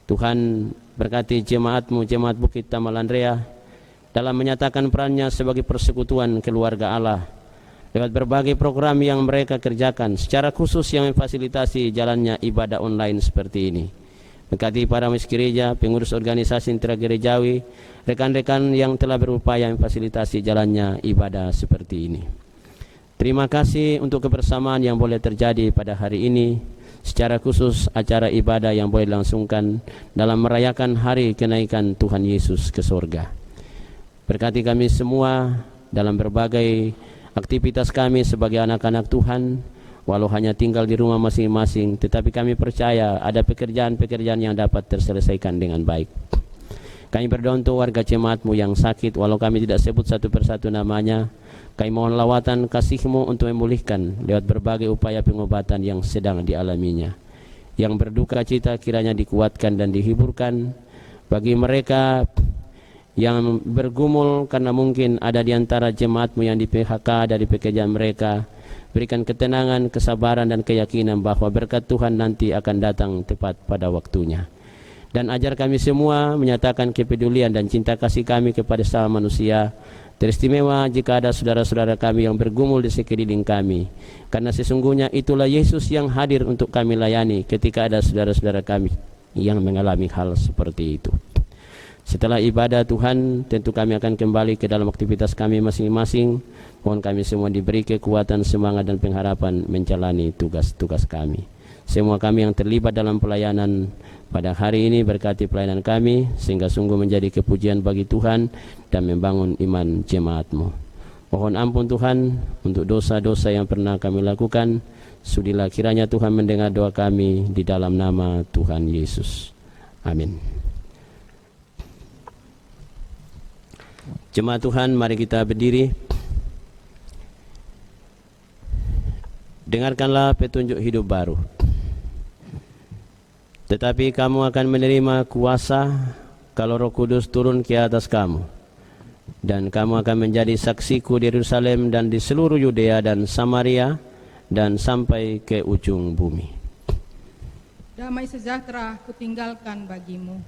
Tuhan berkati jemaat-Mu, jemaat Bukit Tamalan Rea, dalam menyatakan perannya sebagai persekutuan keluarga Allah lewat berbagai program yang mereka kerjakan, secara khusus yang memfasilitasi jalannya ibadah online seperti ini. Berkati para miskin gereja, pengurus organisasi intragerejawi, rekan-rekan yang telah berupaya memfasilitasi jalannya ibadah seperti ini. Terima kasih untuk kebersamaan yang boleh terjadi pada hari ini, secara khusus acara ibadah yang boleh dilangsungkan dalam merayakan hari kenaikan Tuhan Yesus ke sorga. Berkati kami semua dalam berbagai aktivitas kami sebagai anak-anak Tuhan, walau hanya tinggal di rumah masing-masing, tetapi kami percaya ada pekerjaan-pekerjaan yang dapat terselesaikan dengan baik. Kami berdoa untuk warga jemaat-Mu yang sakit, walau kami tidak sebut satu persatu namanya. Kami mohon lawatan kasih-Mu untuk memulihkan lewat berbagai upaya pengobatan yang sedang dialaminya. Yang berduka cita kiranya dikuatkan dan dihiburkan. Bagi mereka yang bergumul karena mungkin ada di antara jemaat-Mu yang di PHK dari pekerjaan mereka, berikan ketenangan, kesabaran dan keyakinan bahwa berkat Tuhan nanti akan datang tepat pada waktunya. Dan ajar kami semua menyatakan kepedulian dan cinta kasih kami kepada sesama manusia, teristimewa jika ada saudara-saudara kami yang bergumul di sekeliling kami, karena sesungguhnya itulah Yesus yang hadir untuk kami layani ketika ada saudara-saudara kami yang mengalami hal seperti itu. Setelah ibadah Tuhan, tentu kami akan kembali ke dalam aktivitas kami masing-masing. Mohon kami semua diberi kekuatan, semangat dan pengharapan menjalani tugas-tugas kami. Semua kami yang terlibat dalam pelayanan pada hari ini, berkati pelayanan kami sehingga sungguh menjadi kepujian bagi Tuhan dan membangun iman jemaat-Mu. Mohon ampun Tuhan untuk dosa-dosa yang pernah kami lakukan, Sudilah kiranya Tuhan mendengar doa kami di dalam nama Tuhan Yesus. Amin. Jemaat Tuhan, mari kita berdiri. Dengarkanlah petunjuk hidup baru. Tetapi kamu akan menerima kuasa kalau Roh Kudus turun ke atas kamu. Dan kamu akan menjadi saksiku di Yerusalem dan di seluruh Yudea dan Samaria dan sampai ke ujung bumi. Damai sejahtera kutinggalkan bagimu.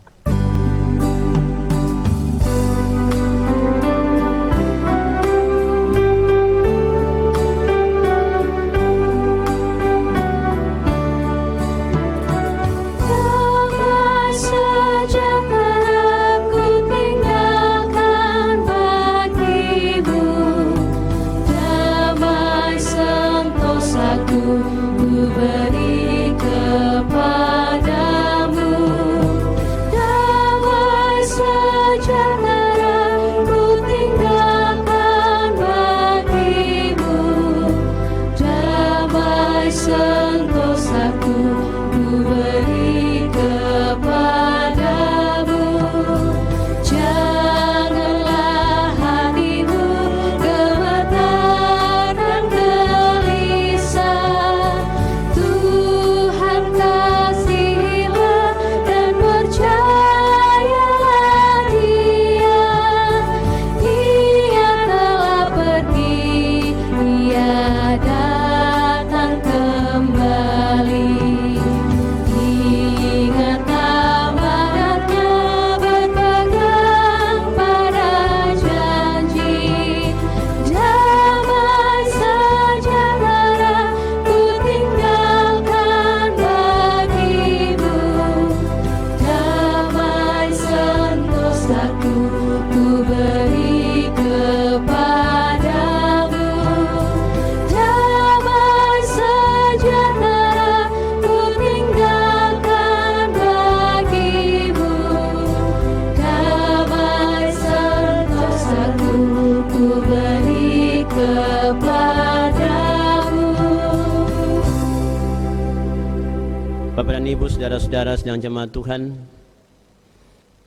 Bapak dan Ibu, saudara-saudara sedang jemaat Tuhan,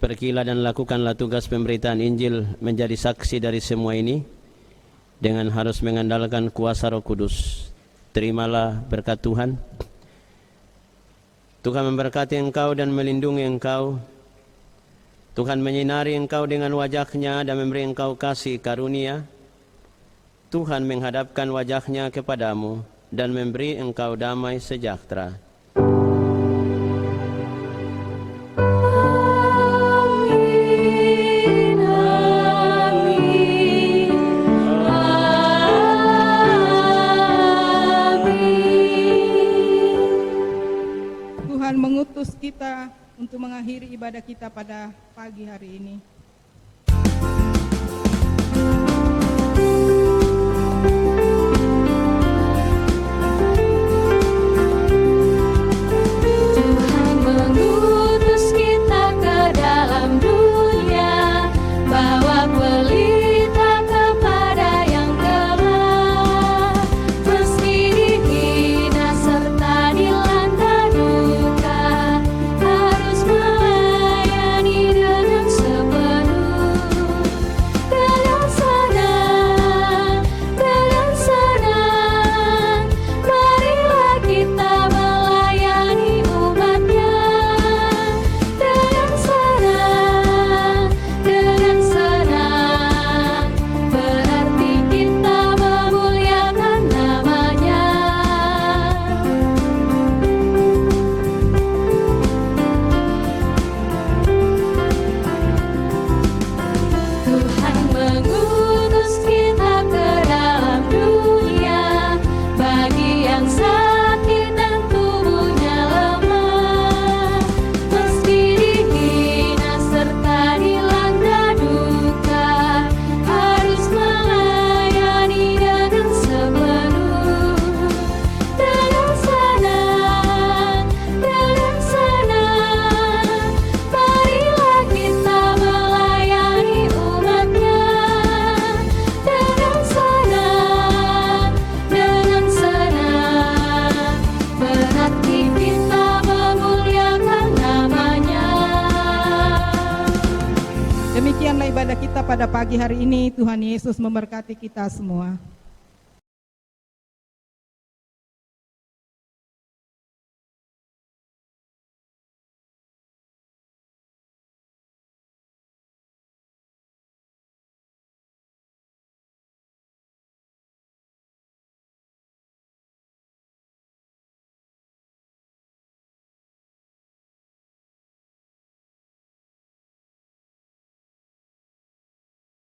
pergilah dan lakukanlah tugas pemberitaan Injil menjadi saksi dari semua ini dengan harus mengandalkan kuasa Roh Kudus. Terimalah berkat Tuhan. Tuhan memberkati engkau dan melindungi engkau. Tuhan menyinari engkau dengan wajah-Nya dan memberi engkau kasih karunia. Tuhan menghadapkan wajah-Nya kepadamu dan memberi engkau damai sejahtera. Tuhan mengutus kita untuk mengakhiri ibadah kita pada pagi hari ini. Tuhan mengutus kita ke dalam dunia, bawa pelita kepada yang gelap. Meski dihina serta dilanda duka, harus melayani dengan sepenuh ibadah kita pada pagi hari ini. Tuhan Yesus memberkati kita semua.